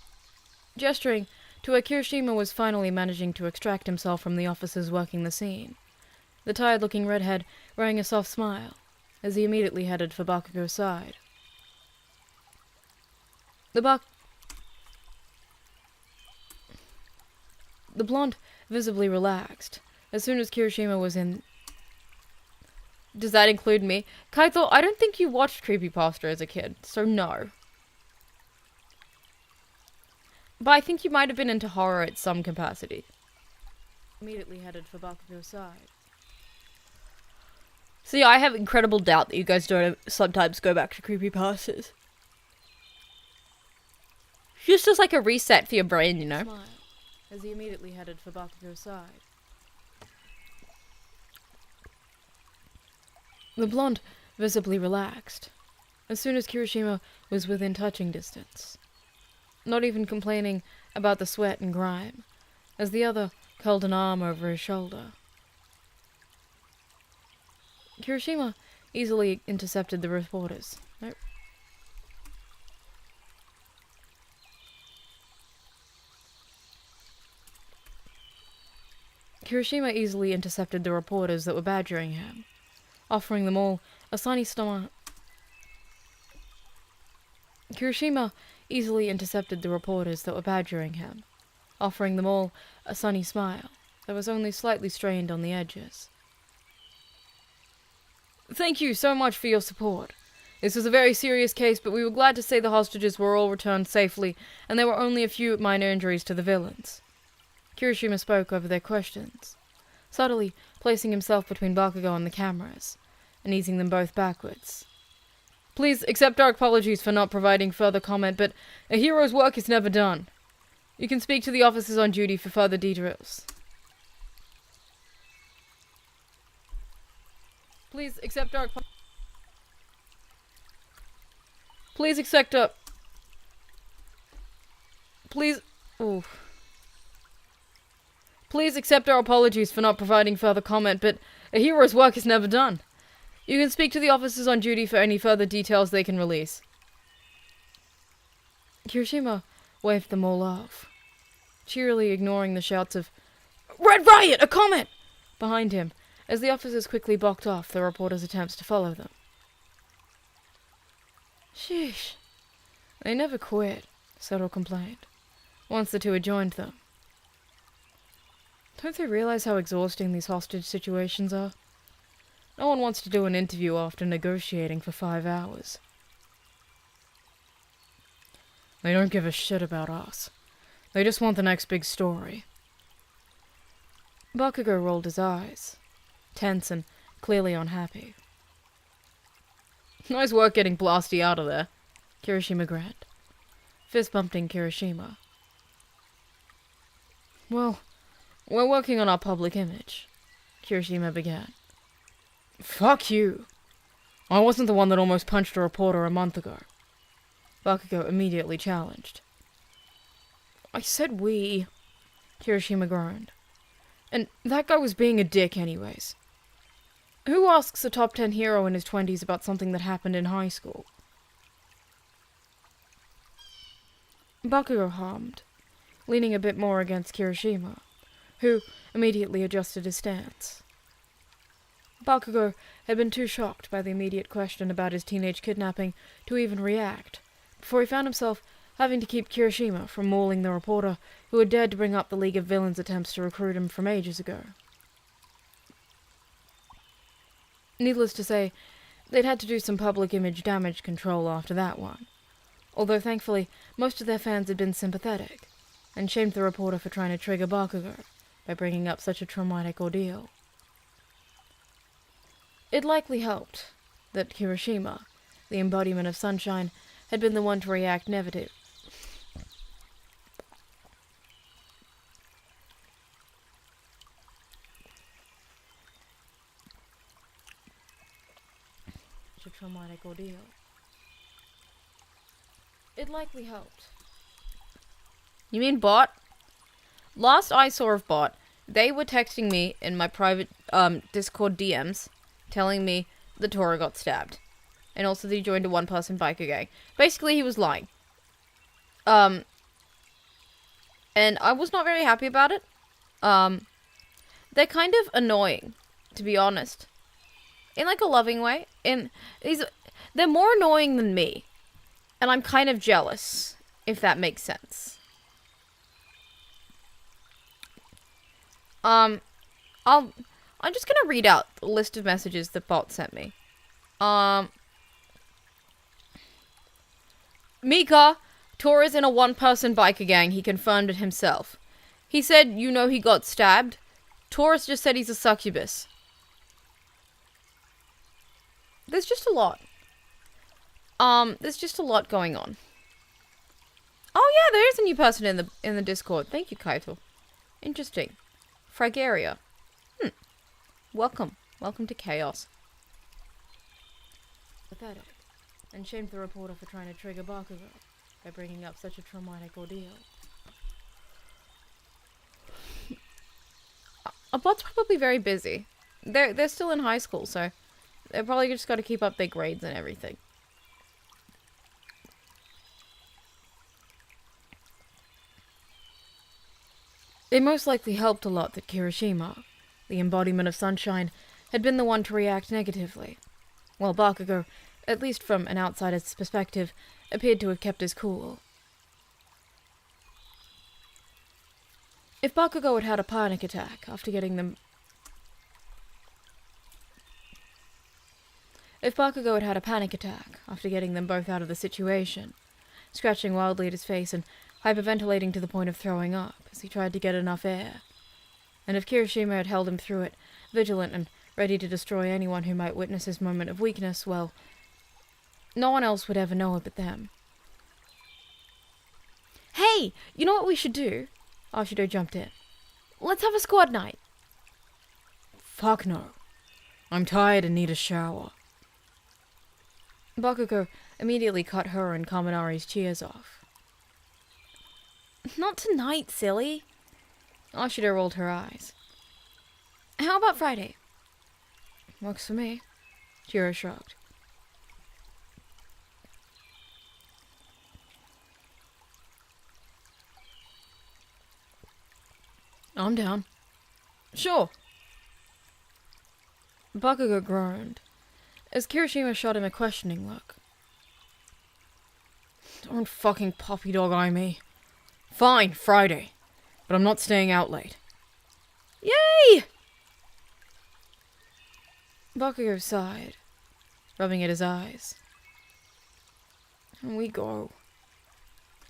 gesturing to where Kirishima was finally managing to extract himself from the officers working the scene. The tired-looking redhead wearing a soft smile, as he immediately headed for Bakugo's side. The blonde visibly relaxed as soon as Kirishima was in... Does that include me? Kaito, I don't think you watched creepypasta as a kid, so no. But I think you might have been into horror at some capacity. Immediately headed for Bakugo's side. See, I have incredible doubt that you guys don't sometimes go back to creepypastas. Just as like a reset for your brain, you know? Smile, as he immediately headed for Bakugo's side. The blonde visibly relaxed, as soon as Kirishima was within touching distance, not even complaining about the sweat and grime, as the other curled an arm over his shoulder. Kirishima easily intercepted the reporters. Nope. Kirishima easily intercepted the reporters that were badgering him, offering them all a sunny smile. Kirishima easily intercepted the reporters that were badgering him, offering them all a sunny smile that was only slightly strained on the edges. Thank you so much for your support. This was a very serious case, but we were glad to say the hostages were all returned safely, and there were only a few minor injuries to the villains. Kirishima spoke over their questions, subtly placing himself between Bakugo and the cameras, and easing them both backwards. Please accept our apologies for not providing further comment, but a hero's work is never done. You can speak to the officers on duty for further details. Please accept our... Please accept a... Please... Ooh. Please accept our apologies for not providing further comment, but a hero's work is never done. You can speak to the officers on duty for any further details they can release. Kirishima waved them all off, cheerily ignoring the shouts of, "Red Riot! A comment!" behind him, as the officers quickly blocked off the reporters' attempts to follow them. Sheesh. They never quit, Settle complained, once the two had joined them. Don't they realize how exhausting these hostage situations are? No one wants to do an interview after negotiating for 5 hours. They don't give a shit about us. They just want the next big story. Bakugo rolled his eyes, tense and clearly unhappy. Nice work getting Blasty out of there, Kirishima grinned, fist-bumping Kirishima. Well, we're working on our public image, Kirishima began. Fuck you. I wasn't the one that almost punched a reporter a month ago. Bakugo immediately challenged. I said we, Kirishima groaned. And that guy was being a dick anyways. Who asks a top 10 hero in his 20s about something that happened in high school? Bakugo hummed, leaning a bit more against Kirishima, who immediately adjusted his stance. Bakugo had been too shocked by the immediate question about his teenage kidnapping to even react, before he found himself having to keep Kirishima from mauling the reporter who had dared to bring up the League of Villains' attempts to recruit him from ages ago. Needless to say, they'd had to do some public image damage control after that one, although thankfully most of their fans had been sympathetic, and shamed the reporter for trying to trigger Bakugo by bringing up such a traumatic ordeal. It likely helped that Kirishima, the embodiment of sunshine, had been the one to react negative. Such a traumatic ordeal. It likely helped. You mean Bot? Last I saw of Bot, they were texting me in my private Discord DMs, telling me that Tora got stabbed. And also that he joined a one-person biker gang. Basically, he was lying. And I was not very happy about it. They're kind of annoying, to be honest. In, like, a loving way. They're more annoying than me. And I'm kind of jealous, if that makes sense. I'm just gonna read out the list of messages that Bot sent me. Mika, Tora's in a one-person biker gang, he confirmed it himself. He said, you know he got stabbed. Taurus just said he's a succubus. There's just a lot. There's just a lot going on. Oh yeah, there is a new person in the Discord. Thank you, Kaito. Interesting. Fragaria. Welcome. Welcome to Chaos. Pathetic. And shamed the reporter for trying to trigger Bakugo by bringing up such a traumatic ordeal. Bot's probably very busy. They're still in high school, so they've probably just got to keep up their grades and everything. It most likely helped a lot that Kirishima, the embodiment of sunshine, had been the one to react negatively, while Bakugo, at least from an outsider's perspective, appeared to have kept his cool. If Bakugo had had a panic attack after getting them... if Bakugo had had a panic attack after getting them both out of the situation, scratching wildly at his face and hyperventilating to the point of throwing up as he tried to get enough air. And if Kirishima had held him through it, vigilant and ready to destroy anyone who might witness his moment of weakness, well, no one else would ever know it but them. Hey, you know what we should do? Ashido jumped in. Let's have a squad night. Fuck no. I'm tired and need a shower. Bakugo immediately cut her and Kaminari's cheers off. Not tonight, silly. Ashido rolled her eyes. How about Friday? Works for me. Jiro shrugged. I'm down. Sure. Bakugo groaned as Kirishima shot him a questioning look. Don't fucking puppy dog eye me. Fine, Friday. But I'm not staying out late. Yay! Bakugo sighed, rubbing at his eyes. And we go.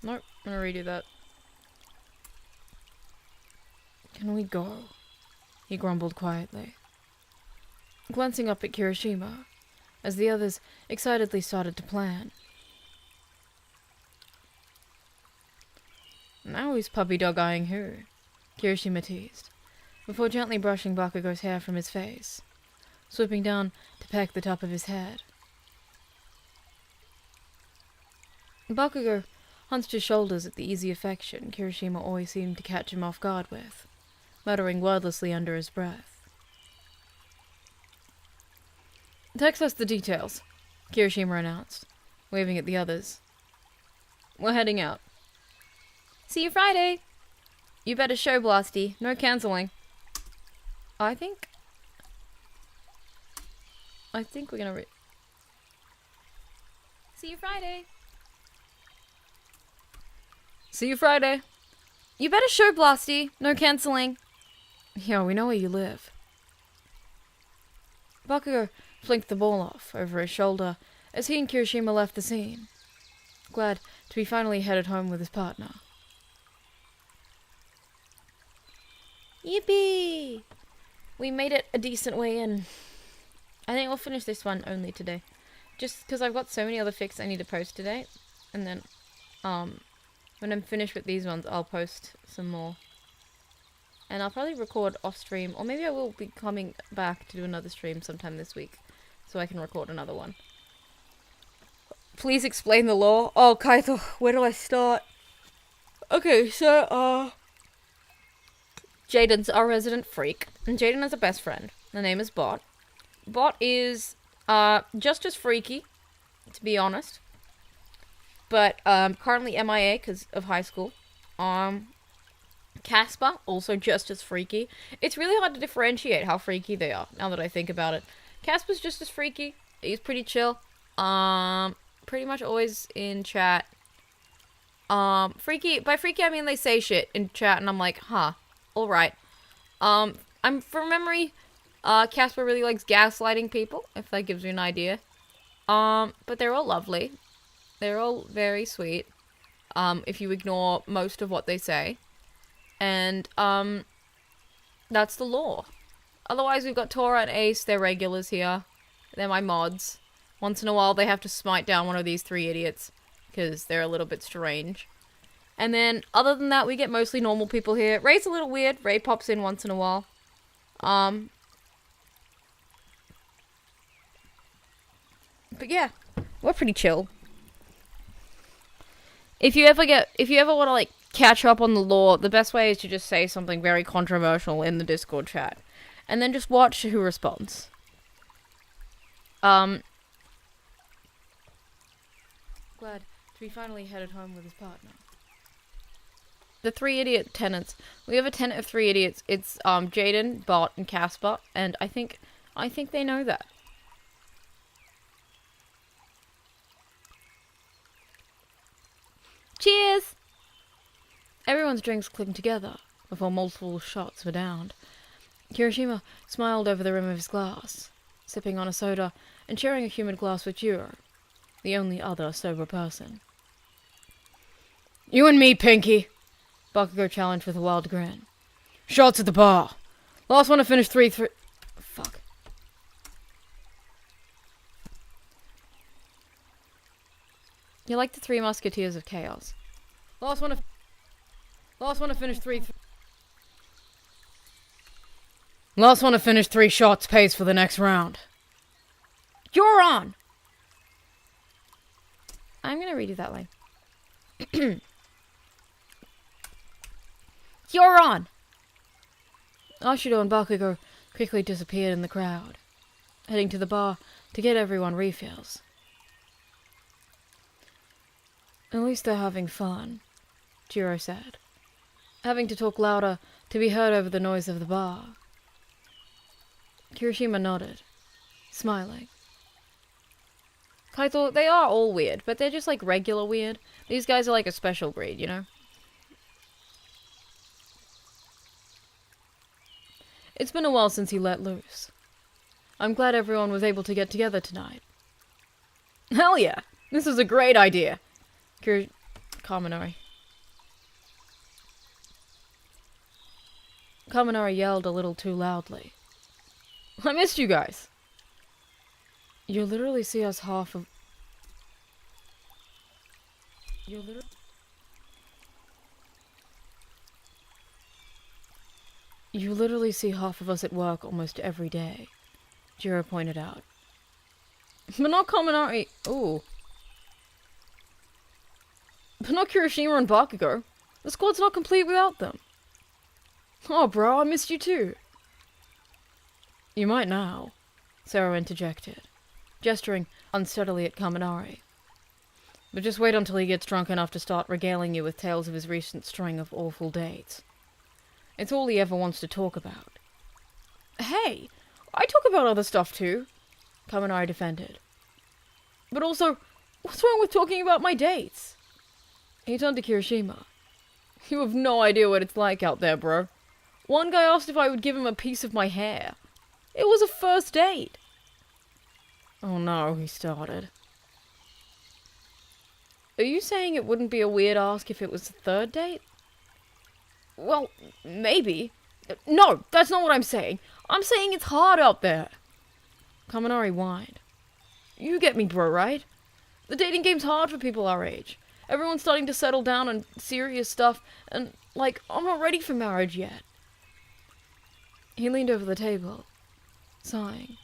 Nope, I'm gonna redo that. Can we go? He grumbled quietly, glancing up at Kirishima as the others excitedly started to plan. Now he's puppy dog eyeing who? Kirishima teased, before gently brushing Bakugo's hair from his face, swooping down to peck the top of his head. Bakugo hunched his shoulders at the easy affection Kirishima always seemed to catch him off guard with, muttering wordlessly under his breath. Text us the details, Kirishima announced, waving at the others. We're heading out. See you Friday! You better show, Blasty. No cancelling. I think we're gonna See you Friday! See you Friday! You better show, Blasty. No cancelling. Yeah, we know where you live. Bakugo flinked the ball off over his shoulder as he and Kirishima left the scene, glad to be finally headed home with his partner. Yippee! We made it a decent way in. I think we'll finish this one only today, just because I've got so many other fics I need to post today, and then when I'm finished with these ones I'll post some more. And I'll probably record off stream, or maybe I will be coming back to do another stream sometime this week, so I can record another one. Please explain the law. Oh, Kaito, where do I start? Okay, so, Jaden's our resident freak, and Jaden has a best friend. The name is Bot. Bot is, just as freaky, to be honest, but, currently MIA because of high school. Casper, also just as freaky. It's really hard to differentiate how freaky they are, now that I think about it. Casper's just as freaky. He's pretty chill. Pretty much always in chat. Freaky, by freaky I mean they say shit in chat, and I'm like, huh, alright. I'm, from memory, Casper really likes gaslighting people, if that gives you an idea. But they're all lovely. They're all very sweet, if you ignore most of what they say. And, that's the law. Otherwise, we've got Tora and Ace, they're regulars here. They're my mods. Once in a while, they have to smite down one of these three idiots, because they're a little bit strange. And then, other than that, we get mostly normal people here. Ray's a little weird. Ray pops in once in a while. But yeah, we're pretty chill. If you ever want to, like, catch up on the law, the best way is to just say something very controversial in the Discord chat. And then just watch who responds. Glad to be finally headed home with his partner. The three idiot tenants. We have a tenant of three idiots. It's, Jaden, Bot, and Casper. And I think they know that. Cheers! Everyone's drinks clinked together before multiple shots were downed. Kirishima smiled over the rim of his glass, sipping on a soda and sharing a humid glass with Jiro, the only other sober person. "You and me, Pinky," Bakugo challenged with a wild grin. "Shots at the bar. Last one to finish three. Fuck. You're like the Three Musketeers of Chaos. Last one to finish three. Last one to finish 3 shots pays for the next round. You're on! I'm gonna redo that line. You're on! Ashido and Bakugo quickly disappeared in the crowd, heading to the bar to get everyone refills. At least they're having fun, Jiro said, having to talk louder to be heard over the noise of the bar. Kirishima nodded, smiling. Kaito, they are all weird, but they're just like regular weird. These guys are like a special breed, you know? It's been a while since he let loose. I'm glad everyone was able to get together tonight. Hell yeah! This is a great idea! Kaminari yelled a little too loudly. I missed you guys! You literally see us half of... You literally see half of us at work almost every day, Jiro pointed out. But not Kaminari... Ooh. But not Kirishima and Bakugo. The squad's not complete without them. Oh, bro, I missed you too. You might now, Sarah interjected, gesturing unsteadily at Kaminari. But just wait until he gets drunk enough to start regaling you with tales of his recent string of awful dates. It's all he ever wants to talk about. Hey, I talk about other stuff too, Kaminari defended. But also, what's wrong with talking about my dates? He turned to Kirishima. You have no idea what it's like out there, bro. One guy asked if I would give him a piece of my hair. It was a first date. Oh no, he started. Are you saying it wouldn't be a weird ask if it was the third date? Well, maybe. No, that's not what I'm saying. I'm saying it's hard out there. Kaminari whined. You get me, bro, right? The dating game's hard for people our age. Everyone's starting to settle down on serious stuff, and, like, I'm not ready for marriage yet. He leaned over the table, sighing.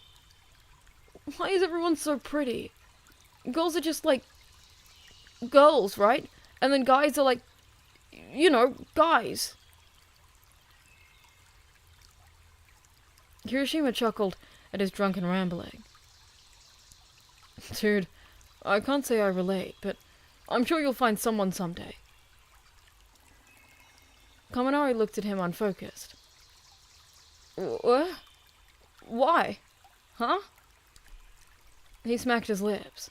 Why is everyone so pretty? Girls are just, like, girls, right? And then guys are like, you know, guys. Kirishima chuckled at his drunken rambling. Dude, I can't say I relate, but I'm sure you'll find someone someday. Kaminari looked at him unfocused. What? Why? Huh? He smacked his lips.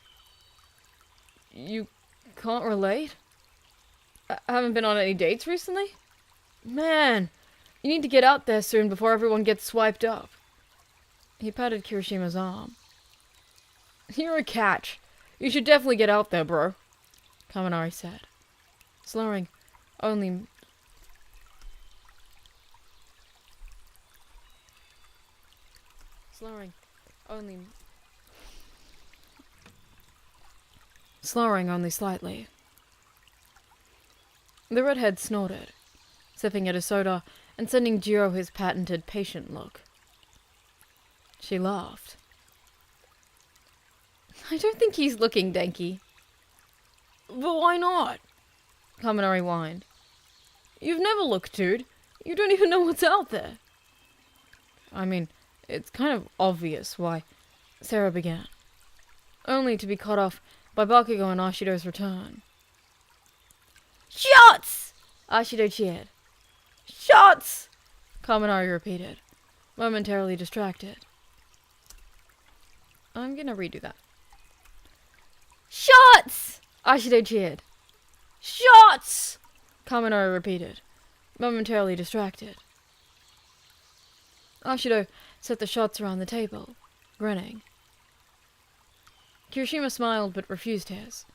You can't relate? I haven't been on any dates recently? Man, you need to get out there soon before everyone gets swiped up. He patted Kirishima's arm. You're a catch. You should definitely get out there, bro, Kaminari said, slurring only slightly. The redhead snorted, sipping at a soda and sending Jiro his patented patient look. She laughed. I don't think he's looking danky. But why not? Kaminari whined. You've never looked, dude. You don't even know what's out there. I mean, it's kind of obvious why, Sarah began, only to be cut off by Bakugo and Ashido's return. Shots! Ashido cheered. Shots! Kaminari repeated, momentarily distracted. I'm gonna redo that. Shots! Ashido cheered. Shots! Kaminari repeated, momentarily distracted. Ashido set the shots around the table, grinning. Kirishima smiled but refused his,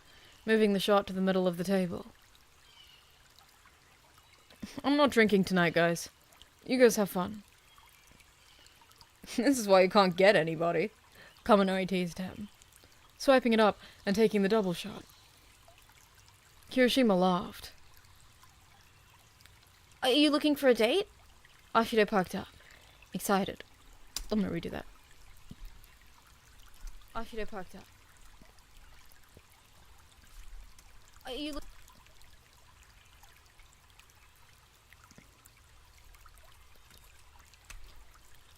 moving the shot to the middle of the table. I'm not drinking tonight, guys. You guys have fun. This is why you can't get anybody, Kaminari teased him, swiping it up and taking the double shot. Kirishima laughed. Are you looking for a date? Ashido perked up, excited. I'm gonna redo that. Ashido perked up. Are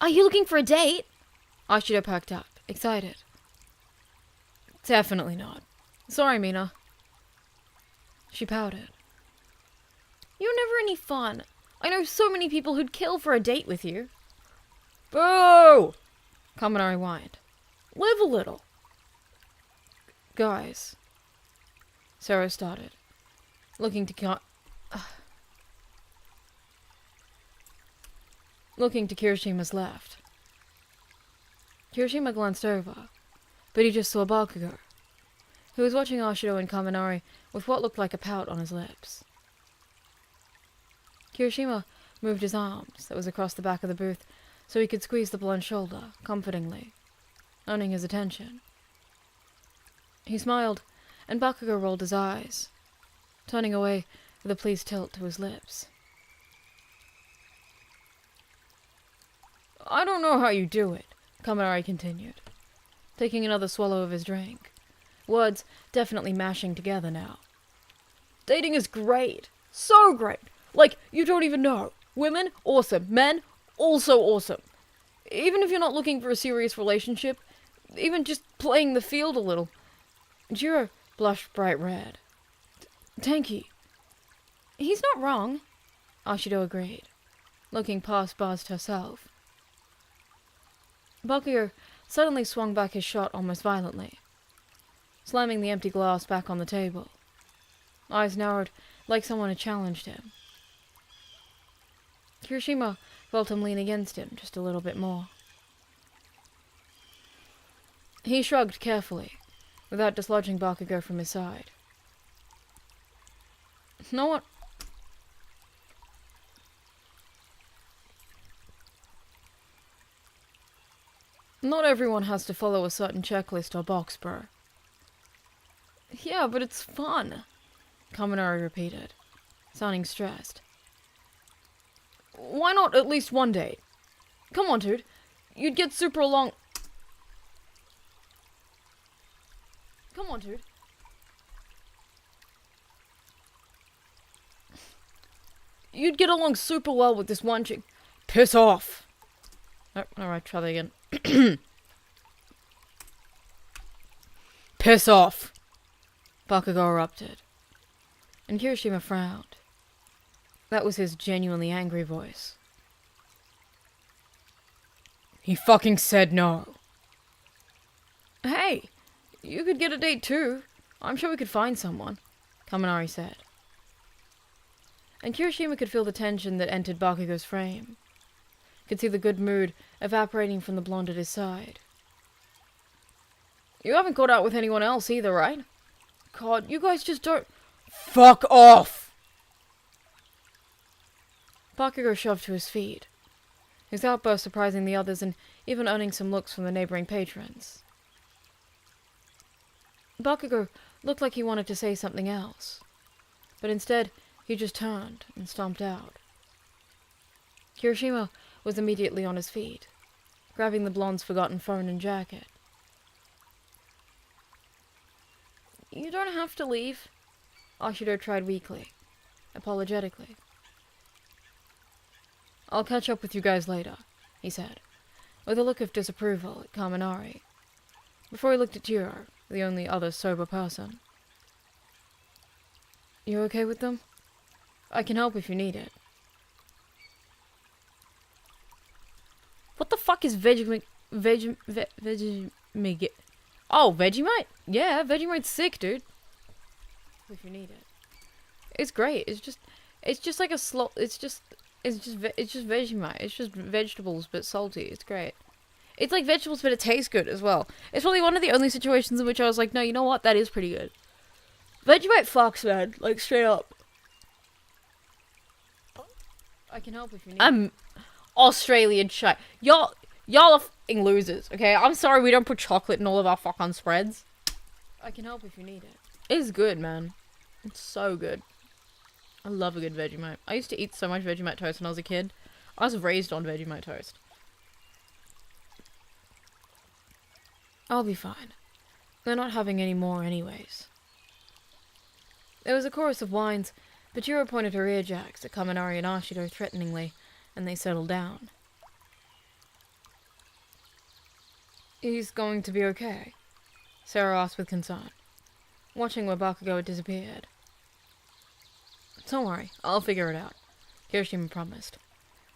you looking for a date? Ashido perked up, excited. Definitely not. Sorry, Mina. She pouted. You're never any fun. I know so many people who'd kill for a date with you. Boo! Kaminari whined. Live a little. Guys. Sarah started, looking to Kirishima's left. Kirishima glanced over, but he just saw Bakugo, who was watching Ashido and Kaminari with what looked like a pout on his lips. Kirishima moved his arms, that was across the back of the booth, so he could squeeze the blonde shoulder, comfortingly, earning his attention. He smiled, and Bakugo rolled his eyes, turning away with a pleased tilt to his lips. I don't know how you do it, Kaminari continued, taking another swallow of his drink, words definitely mashing together now. Dating is great. So great. Like, you don't even know. Women, awesome. Men, also awesome. Even if you're not looking for a serious relationship, even just playing the field a little. Jiro blushed bright red. Tanky. He's not wrong, Ashido agreed, looking past herself. Bakugo suddenly swung back his shot almost violently, slamming the empty glass back on the table. Eyes narrowed like someone had challenged him. Kirishima felt him lean against him just a little bit more. He shrugged carefully, without dislodging Bakugo from his side. Not everyone has to follow a certain checklist or box, bro. Yeah, but it's fun, Kaminari repeated, sounding stressed. Why not at least one date? Come on, dude. You'd get super along. Come on, dude. You'd get along super well with this one chick. Piss off. Alright, try that again. Piss off. Bakugo erupted, and Kirishima frowned. That was his genuinely angry voice. He fucking said no. Hey, you could get a date too. I'm sure we could find someone, Kaminari said. And Kirishima could feel the tension that entered Bakugo's frame. Could see the good mood evaporating from the blonde at his side. You haven't got out with anyone else either, right? God, you guys just don't... Fuck off! Bakugo shoved to his feet, his outburst surprising the others and even earning some looks from the neighboring patrons. Bakugo looked like he wanted to say something else, but instead he just turned and stomped out. Kirishima was immediately on his feet, grabbing the blonde's forgotten phone and jacket. You don't have to leave, Ashido tried weakly, apologetically. I'll catch up with you guys later, he said, with a look of disapproval at Kaminari, before he looked at Jiro, the only other sober person. You okay with them? I can help if you need it. What the fuck is Vegemite? Oh, Vegemite? Yeah, Vegemite's sick, dude. If you need it. It's great. It's just like a It's just Vegemite. It's just vegetables, but salty. It's great. It's like vegetables, but it tastes good as well. It's probably one of the only situations in which I was like, no, you know what? That is pretty good. Vegemite fucks, man. Like, straight up. I can help if you need. I'm Australian shite. Y'all are fucking losers, okay? I'm sorry we don't put chocolate in all of our fucking spreads. I can help if you need it. It's good, man. It's so good. I love a good Vegemite. I used to eat so much Vegemite toast when I was a kid. I was raised on Vegemite toast. I'll be fine. They're not having any more anyways. There was a chorus of whines, but Jiro pointed her ear jacks at Kaminari and Ashido threateningly, and they settled down. He's going to be okay? Sarah asked with concern, watching where Bakugo had disappeared. Don't worry, I'll figure it out, Kirishima promised,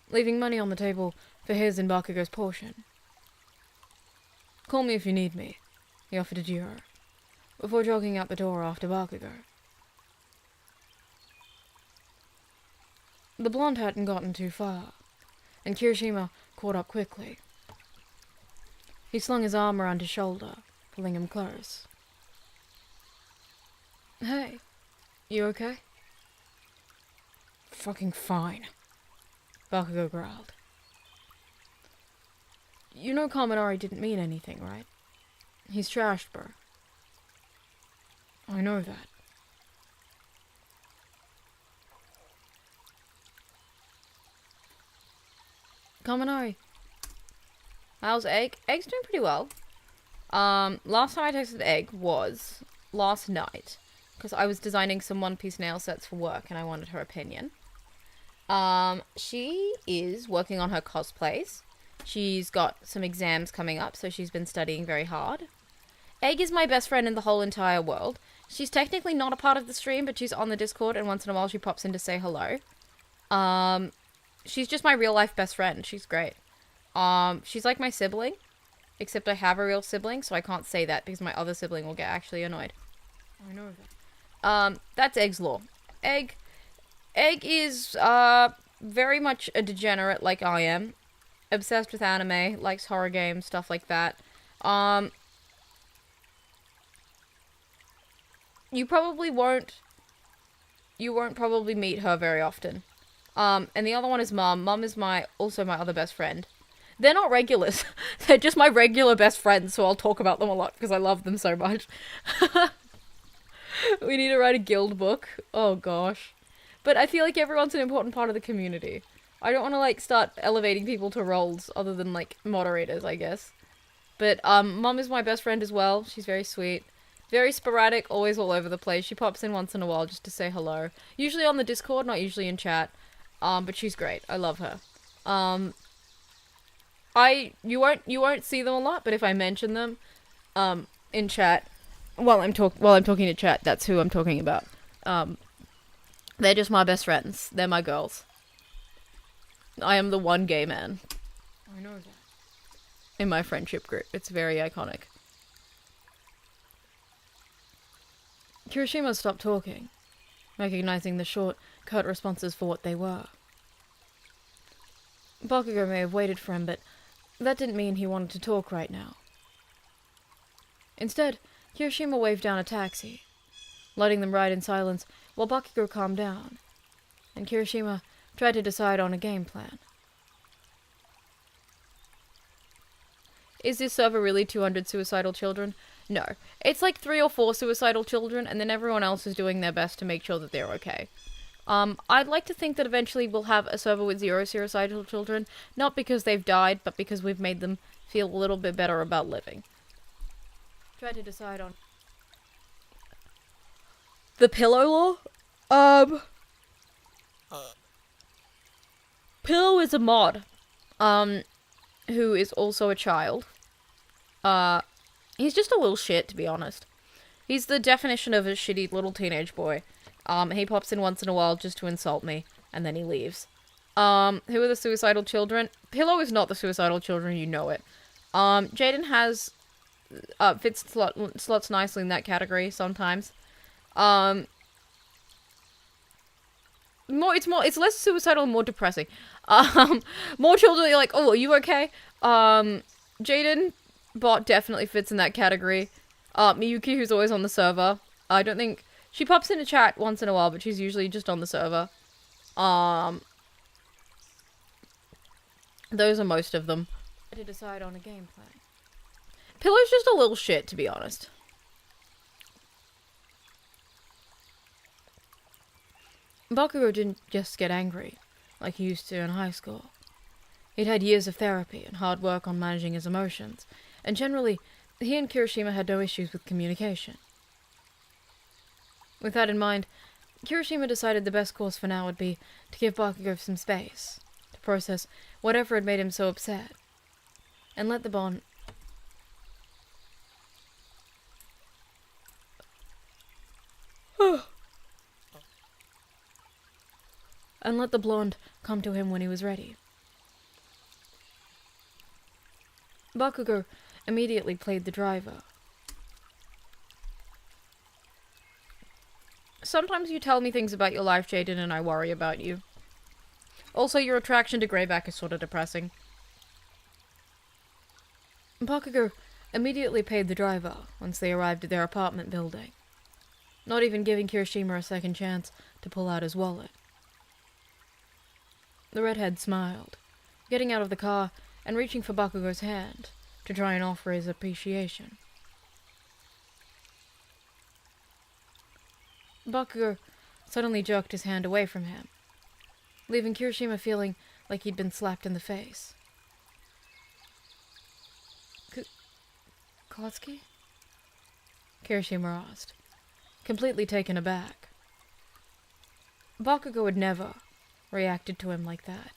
leaving money on the table for his and Bakugo's portion. Call me if you need me, he offered to Jiro, before jogging out the door after Bakugo. The blonde hadn't gotten too far, and Kirishima caught up quickly. He slung his arm around his shoulder, pulling him close. Hey, you okay? Fucking fine, Bakugo growled. You know Kaminari didn't mean anything, right? He's trashed, bro. I know that. Kaminari. How's Egg? Egg's doing pretty well. Last time I texted Egg was last night, because I was designing some One Piece nail sets for work and I wanted her opinion. She is working on her cosplays. She's got some exams coming up, so she's been studying very hard. Egg is my best friend in the whole entire world. She's technically not a part of the stream, but she's on the Discord, and once in a while she pops in to say hello. She's just my real life best friend. She's great. She's like my sibling, except I have a real sibling, so I can't say that because my other sibling will get actually annoyed. I know that. That's Egg's lore. Egg is, very much a degenerate like I am. Obsessed with anime, likes horror games, stuff like that. You won't probably meet her very often. And the other one is Mum. Mum is also my other best friend. They're not regulars. They're just my regular best friends, so I'll talk about them a lot because I love them so much. We need to write a guild book. Oh gosh. But I feel like everyone's an important part of the community. I don't want to, like, start elevating people to roles other than, like, moderators, I guess. But, Mum is my best friend as well. She's very sweet. Very sporadic, always all over the place. She pops in once in a while just to say hello. Usually on the Discord, not usually in chat. But she's great. I love her. You won't see them a lot, but if I mention them, in chat, while I'm talking to chat, that's who I'm talking about. They're just my best friends. They're my girls. I am the one gay man. I know that. In my friendship group. It's very iconic. Kirishima stopped talking, recognizing the short, curt responses for what they were. Bakugo may have waited for him, but that didn't mean he wanted to talk right now. Instead, Kirishima waved down a taxi, letting them ride in silence while Bakugo calmed down, and Kirishima tried to decide on a game plan. Is this server really 200 suicidal children? No. It's like 3 or 4 suicidal children, and then everyone else is doing their best to make sure that they're okay. I'd like to think that eventually we'll have a server with 0 suicidal children, not because they've died, but because we've made them feel a little bit better about living. Try to decide on the pillow law? Pillow is a mod, who is also a child. He's just a little shit, to be honest. He's the definition of a shitty little teenage boy. He pops in once in a while just to insult me, and then he leaves. Who are the suicidal children? Pillow is not the suicidal children, you know it. Jaden fits slots nicely in that category sometimes. It's less suicidal and more depressing. More children, you're like, oh, are you okay? Jaden bot definitely fits in that category. Miyuki, who's always on the server. I don't think... She pops in a chat once in a while, but she's usually just on the server. Those are most of them. To decide on a gameplay. Pillow's just a little shit, to be honest. Bakugo didn't just get angry, like he used to in high school. He'd had years of therapy and hard work on managing his emotions, and generally, he and Kirishima had no issues with communication. With that in mind, Kirishima decided the best course for now would be to give Bakugo some space, to process whatever had made him so upset, and let the bond... and let the blonde come to him when he was ready. Bakugo immediately played the driver. Sometimes you tell me things about your life, Jaden, and I worry about you. Also, your attraction to Greyback is sort of depressing. Bakugo immediately paid the driver once they arrived at their apartment building, not even giving Kirishima a second chance to pull out his wallet. The redhead smiled, getting out of the car and reaching for Bakugo's hand to try and offer his appreciation. Bakugo suddenly jerked his hand away from him, leaving Kirishima feeling like he'd been slapped in the face. Kotsky? Kirishima asked, completely taken aback. Bakugo had never reacted to him like that.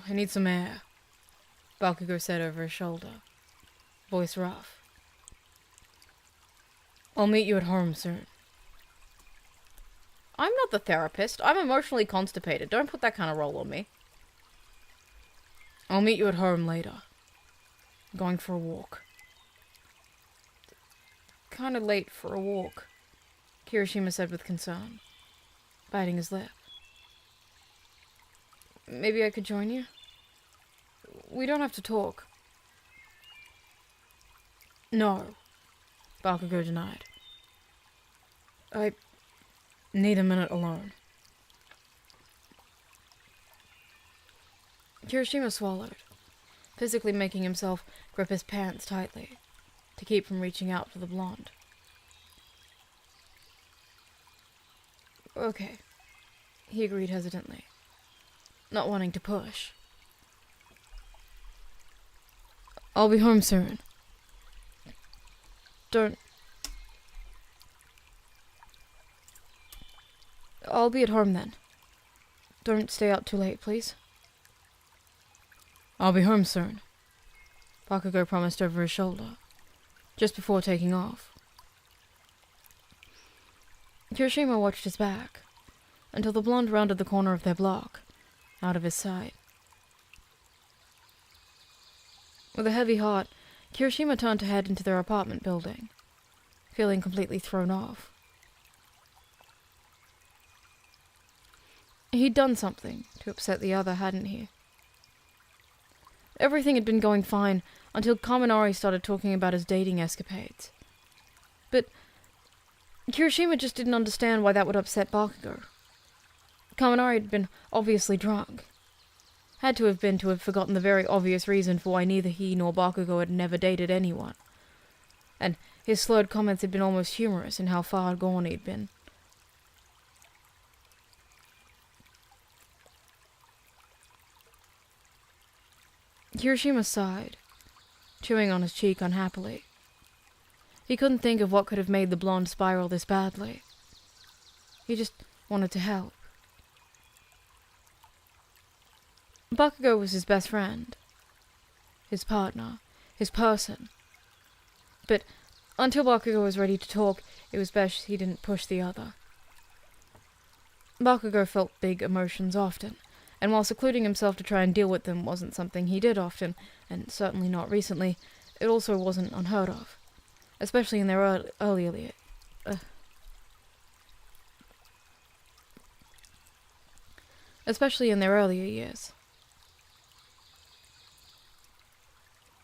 I need some air, Bakugo said over his shoulder, voice rough. I'll meet you at home soon. I'm not the therapist. I'm emotionally constipated. Don't put that kind of role on me. I'll meet you at home later. I'm going for a walk. Kind of late for a walk, Kirishima said with concern, biting his lip. Maybe I could join you? We don't have to talk. No, Bakugo denied. I need a minute alone. Kirishima swallowed, physically making himself grip his pants tightly to keep from reaching out for the blonde. Okay, he agreed hesitantly, not wanting to push. I'll be home soon. I'll be at home then. Don't stay out too late, please. I'll be home soon, Bakugo promised over his shoulder, just before taking off. Kirishima watched his back, until the blonde rounded the corner of their block, out of his sight. With a heavy heart, Kirishima turned to head into their apartment building, feeling completely thrown off. He'd done something to upset the other, hadn't he? Everything had been going fine until Kaminari started talking about his dating escapades. But Kirishima just didn't understand why that would upset Bakugo. Kaminari had been obviously drunk. Had to have forgotten the very obvious reason for why neither he nor Bakugo had never dated anyone. And his slurred comments had been almost humorous in how far gone he'd been. Kirishima sighed, chewing on his cheek unhappily. He couldn't think of what could have made the blonde spiral this badly. He just wanted to help. Bakugo was his best friend, his partner, his person. But until Bakugo was ready to talk, it was best he didn't push the other. Bakugo felt big emotions often, and while secluding himself to try and deal with them wasn't something he did often, and certainly not recently, it also wasn't unheard of, especially in their earlier years.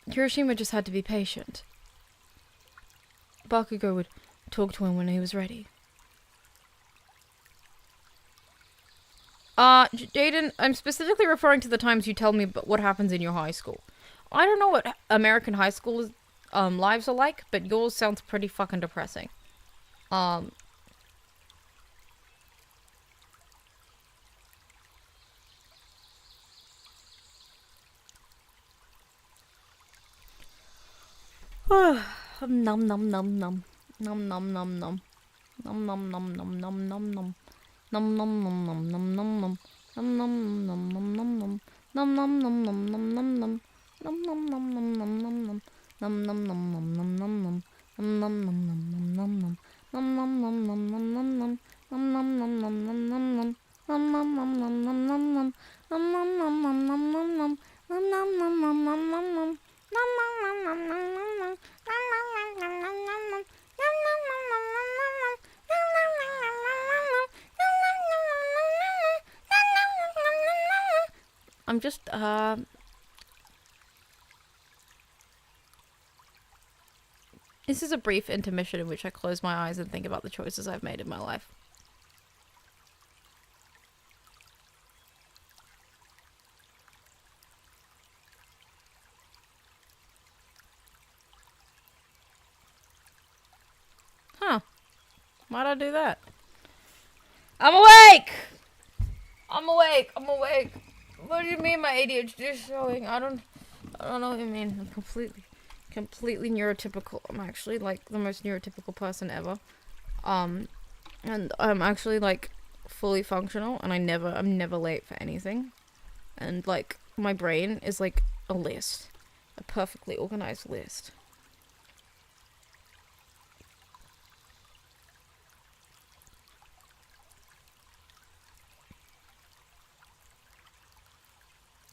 Kirishima just had to be patient. Bakugo would talk to him when he was ready. Jaden, I'm specifically referring to the times you tell me about what happens in your high school. I don't know what American high school lives are like, but yours sounds pretty fucking depressing. Num num num num. Num num num num. Num num num num num num num. Num num num num num num num. Num num num num num num. Num num num num num num num. Num num num num num num num. Num num num num num num num. Num num num num num num num. Num num num num num num num. Num num num num num num num. Num num num num num num num. Num num num num num num num. Num num num num num num num. Num num num num num num num. I'm just, This is a brief intermission in which I close my eyes and think about the choices I've made in my life. Huh. Why'd I do that? I'm awake! I'm awake! I'm awake! What do you mean my ADHD is showing? I don't know what you mean. I'm completely neurotypical. I'm actually like the most neurotypical person ever. And I'm actually like fully functional, and I'm never late for anything. And like my brain is like a list, a perfectly organized list.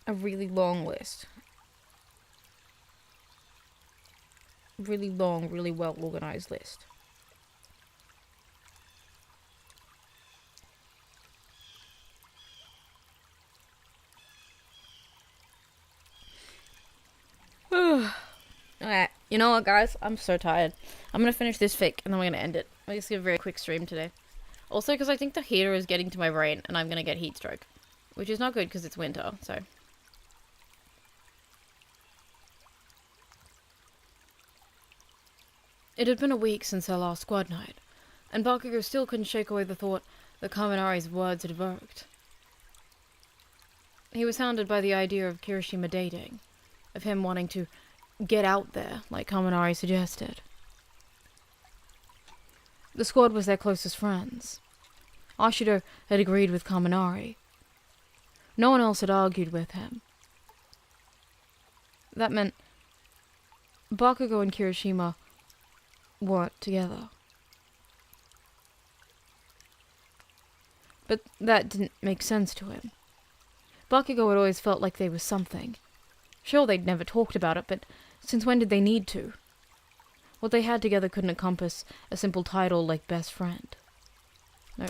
A really long list. Really long, really well organized list. Alright, you know what, guys? I'm so tired. I'm gonna finish this fic and then we're gonna end it. I'm just gonna have a very quick stream today. Also, because I think the heater is getting to my brain and I'm gonna get heat stroke, which is not good because it's winter, so. It had been a week since our last squad night, and Bakugo still couldn't shake away the thought that Kaminari's words had evoked. He was hounded by the idea of Kirishima dating, of him wanting to get out there, like Kaminari suggested. The squad was their closest friends. Ashido had agreed with Kaminari. No one else had argued with him. That meant Bakugo and Kirishima weren't together. But that didn't make sense to him. Bakugo had always felt like they were something. Sure, they'd never talked about it, but since when did they need to? What they had together couldn't encompass a simple title like best friend. No.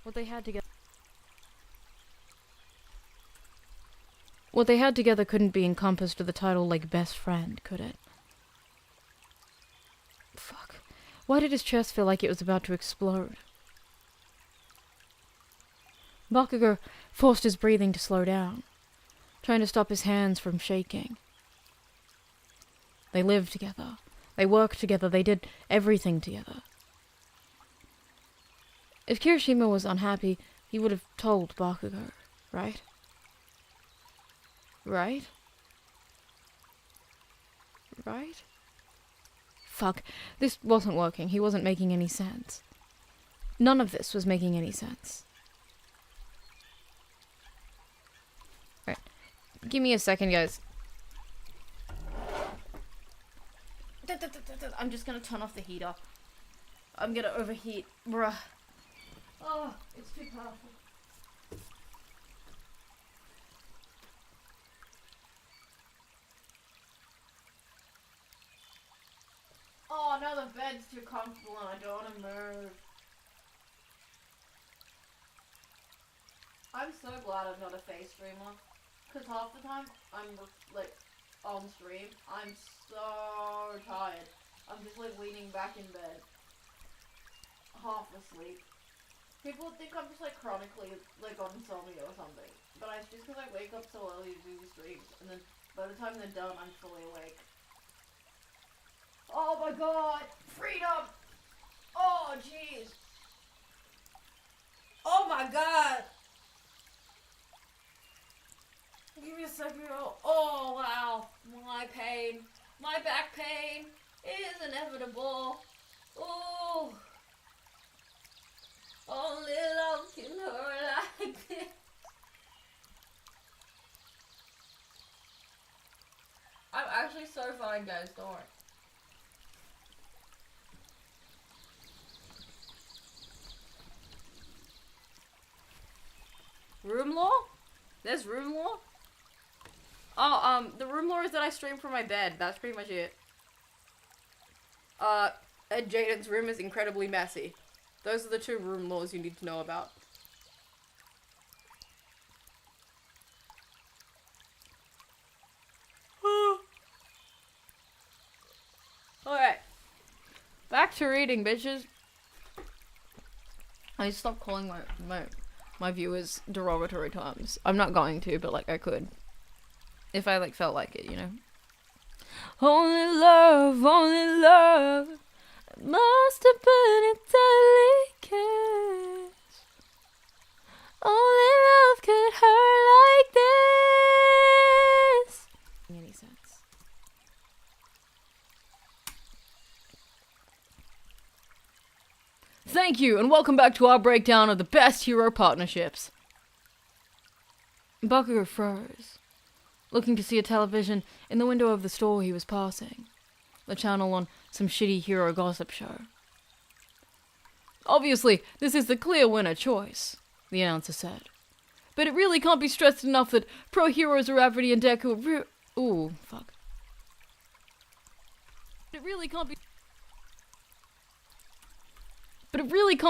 What they had together couldn't be encompassed with a title like best friend, could it? Fuck. Why did his chest feel like it was about to explode? Bakugo forced his breathing to slow down, trying to stop his hands from shaking. They lived together. They worked together. They did everything together. If Kirishima was unhappy, he would have told Bakugo, right? Right? Right? Fuck. This wasn't working. He wasn't making any sense. None of this was making any sense. Right. Give me a second, guys. I'm just gonna turn off the heater. I'm gonna overheat. Bruh. Oh, it's too powerful. Oh, now the bed's too comfortable and I don't want to move. I'm so glad I'm not a face streamer. Because half the time I'm like on stream, I'm so tired. I'm just like leaning back in bed, half asleep. People would think I'm just like chronically like on insomnia or something, but it's just because I wake up so early to do the streams, and then by the time they're done, I'm fully awake. Oh my god, freedom! Oh jeez! Oh my god! Give me a second. Oh wow, my pain, my back pain is inevitable. Oh, only love can hurt like this. I'm actually so fine, guys. Don't worry. Room lore? There's room lore? Oh, the room lore is that I stream from my bed. That's pretty much it. And Jaden's room is incredibly messy. Those are the two room lores you need to know about. Alright. Back to reading, bitches. I need to stop calling my viewers derogatory terms. I'm not going to, but like I could. If I like felt like it, you know. Only love must have been a delicate. Only love could hurt like this. Any sense? Thank you, and welcome back to our breakdown of the best hero partnerships. Bakugo froze, looking to see a television in the window of the store he was passing. The channel on some shitty hero gossip show. Obviously, this is the clear winner choice, the announcer said. But it really can't be stressed enough that pro heroes Rhapsody and Deku Ooh, fuck. It really can't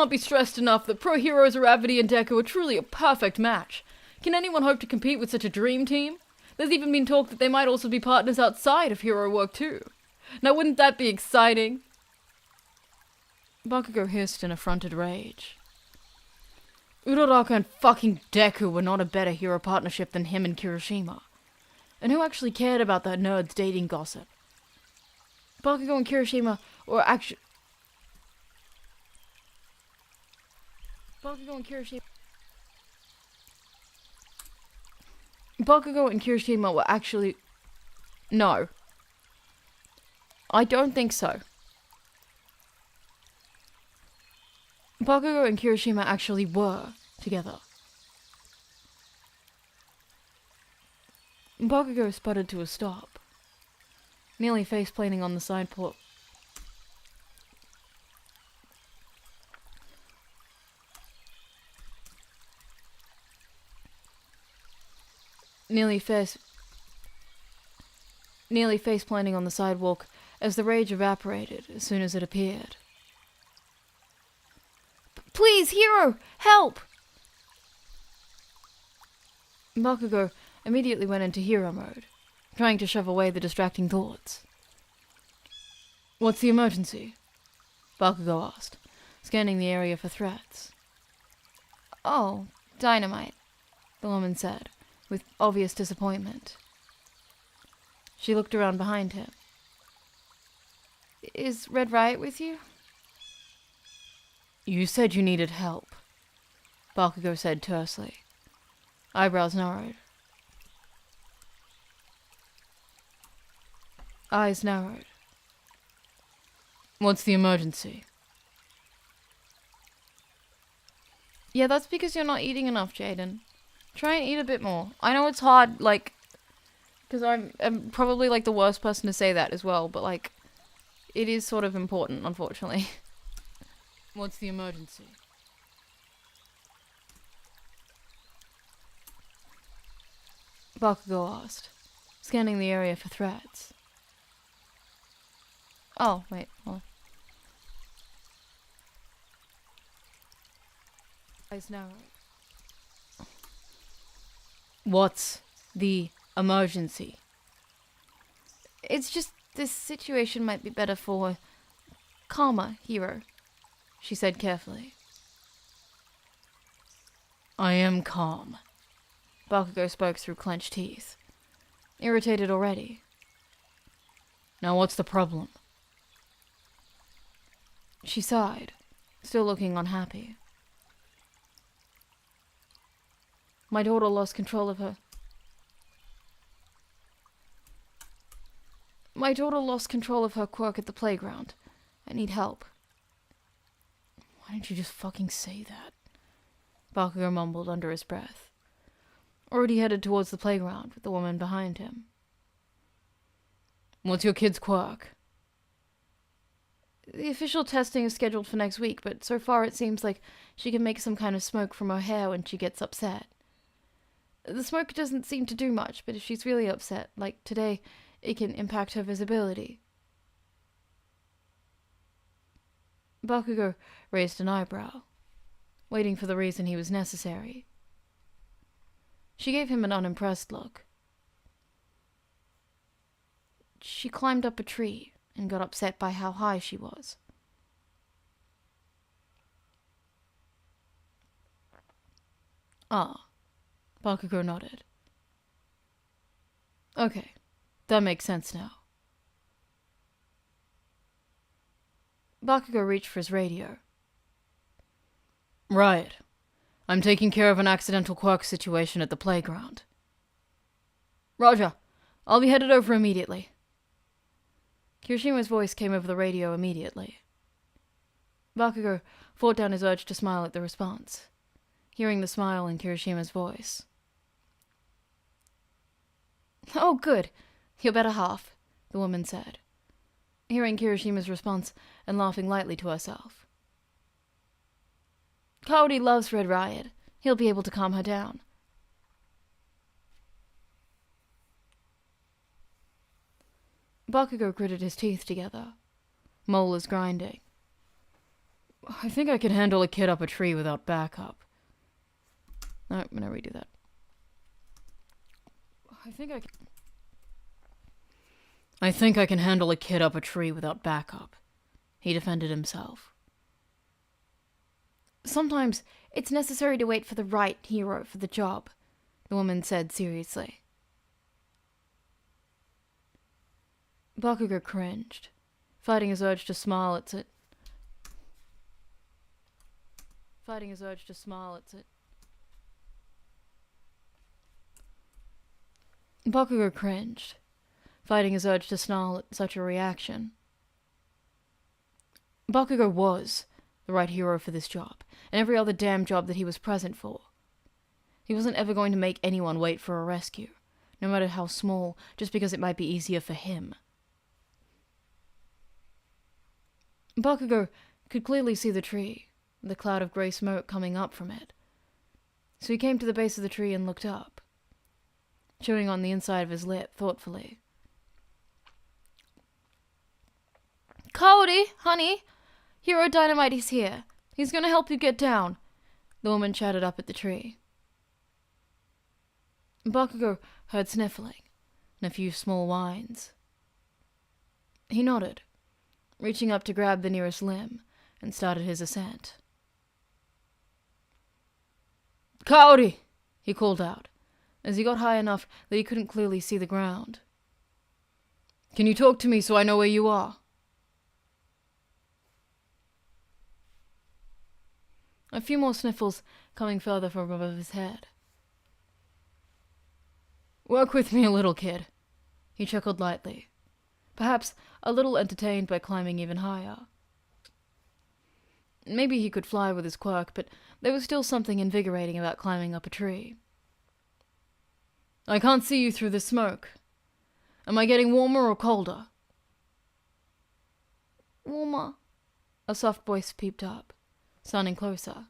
be stressed enough that pro heroes Rhapsody and Deku are truly a perfect match. Can anyone hope to compete with such a dream team? There's even been talk that they might also be partners outside of hero work too. Now wouldn't that be exciting? Bakugo hissed in affronted rage. Uraraka and fucking Deku were not a better hero partnership than him and Kirishima. And who actually cared about that nerd's dating gossip? Bakugo and Kirishima were actually... Bakugo and Kirishima were actually... No. I don't think so. Bakugo and Kirishima actually were together. Bakugo sputtered to a stop, nearly face-planting on the side porch. Nearly face-planting on the sidewalk as the rage evaporated as soon as it appeared. Please, hero! Help! Bakugo immediately went into hero mode, trying to shove away the distracting thoughts. What's the emergency? Bakugo asked, scanning the area for threats. Oh, dynamite, the woman said, with obvious disappointment. She looked around behind him. Is Red Riot with you? You said you needed help, Bakugo said tersely. Eyebrows narrowed. Eyes narrowed. What's the emergency? Yeah, that's because you're not eating enough, Jaden. Try and eat a bit more. I know it's hard, like, because I'm probably, like, the worst person to say that as well, but, like, it is sort of important, unfortunately. What's the emergency? Bakugo asked, scanning the area for threats. Oh, wait, hold on. Eyes narrowed. What's the emergency? It's just this situation might be better for calmer hero, she said carefully. I am calm. Bakugo spoke through clenched teeth, irritated already. Now what's the problem? She sighed, still looking unhappy. My daughter lost control of her. My daughter lost control of her quirk at the playground. I need help. Why didn't you just fucking say that? Bakugo mumbled under his breath, already headed towards the playground with the woman behind him. What's your kid's quirk? The official testing is scheduled for next week, but so far it seems like she can make some kind of smoke from her hair when she gets upset. The smoke doesn't seem to do much, but if she's really upset, like today, it can impact her visibility. Bakugo raised an eyebrow, waiting for the reason he was necessary. She gave him an unimpressed look. She climbed up a tree and got upset by how high she was. Ah, Bakugo nodded. Okay, that makes sense now. Bakugo reached for his radio. Right. I'm taking care of an accidental quirk situation at the playground. Roger. I'll be headed over immediately. Kirishima's voice came over the radio immediately. Bakugo fought down his urge to smile at the response, hearing the smile in Kirishima's voice. Oh, good. Your better half, the woman said, hearing Kirishima's response and laughing lightly to herself. Kaori loves Red Riot. He'll be able to calm her down. Bakugo gritted his teeth together, molars grinding. I think I can handle a kid up a tree without backup. No, I'm gonna redo that. I think I can handle a kid up a tree without backup, he defended himself. Sometimes it's necessary to wait for the right hero for the job, the woman said seriously. Bakugo cringed, fighting his urge to smile at it. Bakugo cringed, fighting his urge to snarl at such a reaction. Bakugo was the right hero for this job, and every other damn job that he was present for. He wasn't ever going to make anyone wait for a rescue, no matter how small, just because it might be easier for him. Bakugo could clearly see the tree, the cloud of grey smoke coming up from it. So he came to the base of the tree and looked up, chewing on the inside of his lip thoughtfully. Kaori, honey, Hero Dynamite is here. He's going to help you get down, the woman chattered up at the tree. Bakugo heard sniffling and a few small whines. He nodded, reaching up to grab the nearest limb, and started his ascent. Kaori! He called out, as he got high enough that he couldn't clearly see the ground. Can you talk to me so I know where you are? A few more sniffles coming further from above his head. Work with me a little, kid, he chuckled lightly, perhaps a little entertained by climbing even higher. Maybe he could fly with his quirk, but there was still something invigorating about climbing up a tree. I can't see you through the smoke. Am I getting warmer or colder? Warmer, a soft voice peeped up, sounding closer.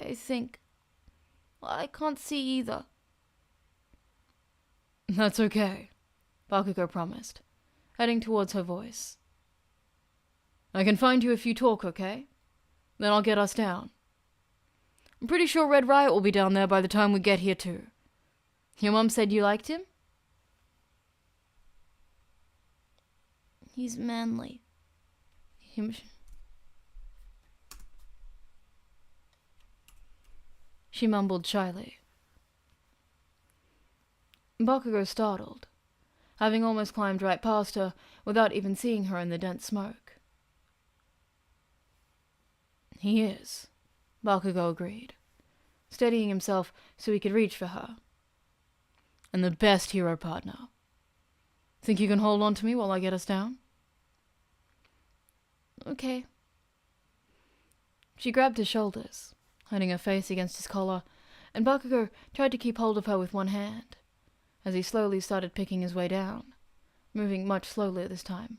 I think I can't see either. That's okay, Bakugo promised, heading towards her voice. I can find you if you talk, okay? Then I'll get us down. I'm pretty sure Red Riot will be down there by the time we get here too. Your mum said you liked him? He's manly. She mumbled shyly. Bakugo startled, having almost climbed right past her without even seeing her in the dense smoke. He is, Bakugo agreed, steadying himself so he could reach for her. And the best hero partner. Think you can hold on to me while I get us down? Okay. She grabbed his shoulders, hiding her face against his collar, and Bakugo tried to keep hold of her with one hand, as he slowly started picking his way down, moving much slower this time.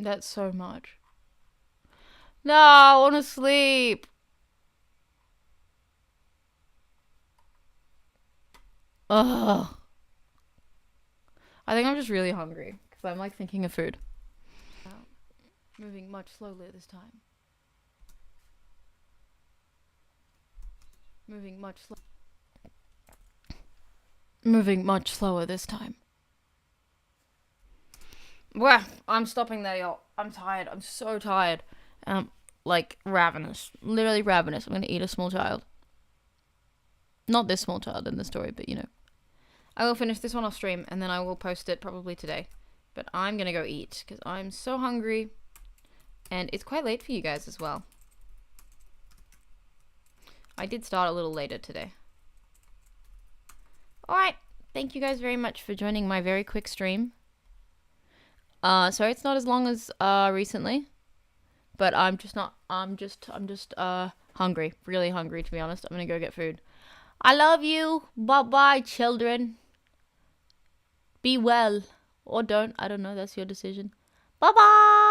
That's so much. No, I want to sleep. Ugh. I think I'm just really hungry because I'm like thinking of food. Moving much slower this time. Moving much slower this time. Well, I'm stopping there, y'all. I'm tired. I'm so tired. Like ravenous. Literally ravenous. I'm gonna eat a small child. Not this small child in the story, but you know. I will finish this one off stream and then I will post it probably today. But I'm gonna go eat because I'm so hungry. And it's quite late for you guys as well. I did start a little later today. Alright. Thank you guys very much for joining my very quick stream. Sorry it's not as long as recently. But I'm just hungry. Really hungry, to be honest. I'm gonna go get food. I love you. Bye-bye, children. Be well. Or don't. I don't know. That's your decision. Bye-bye.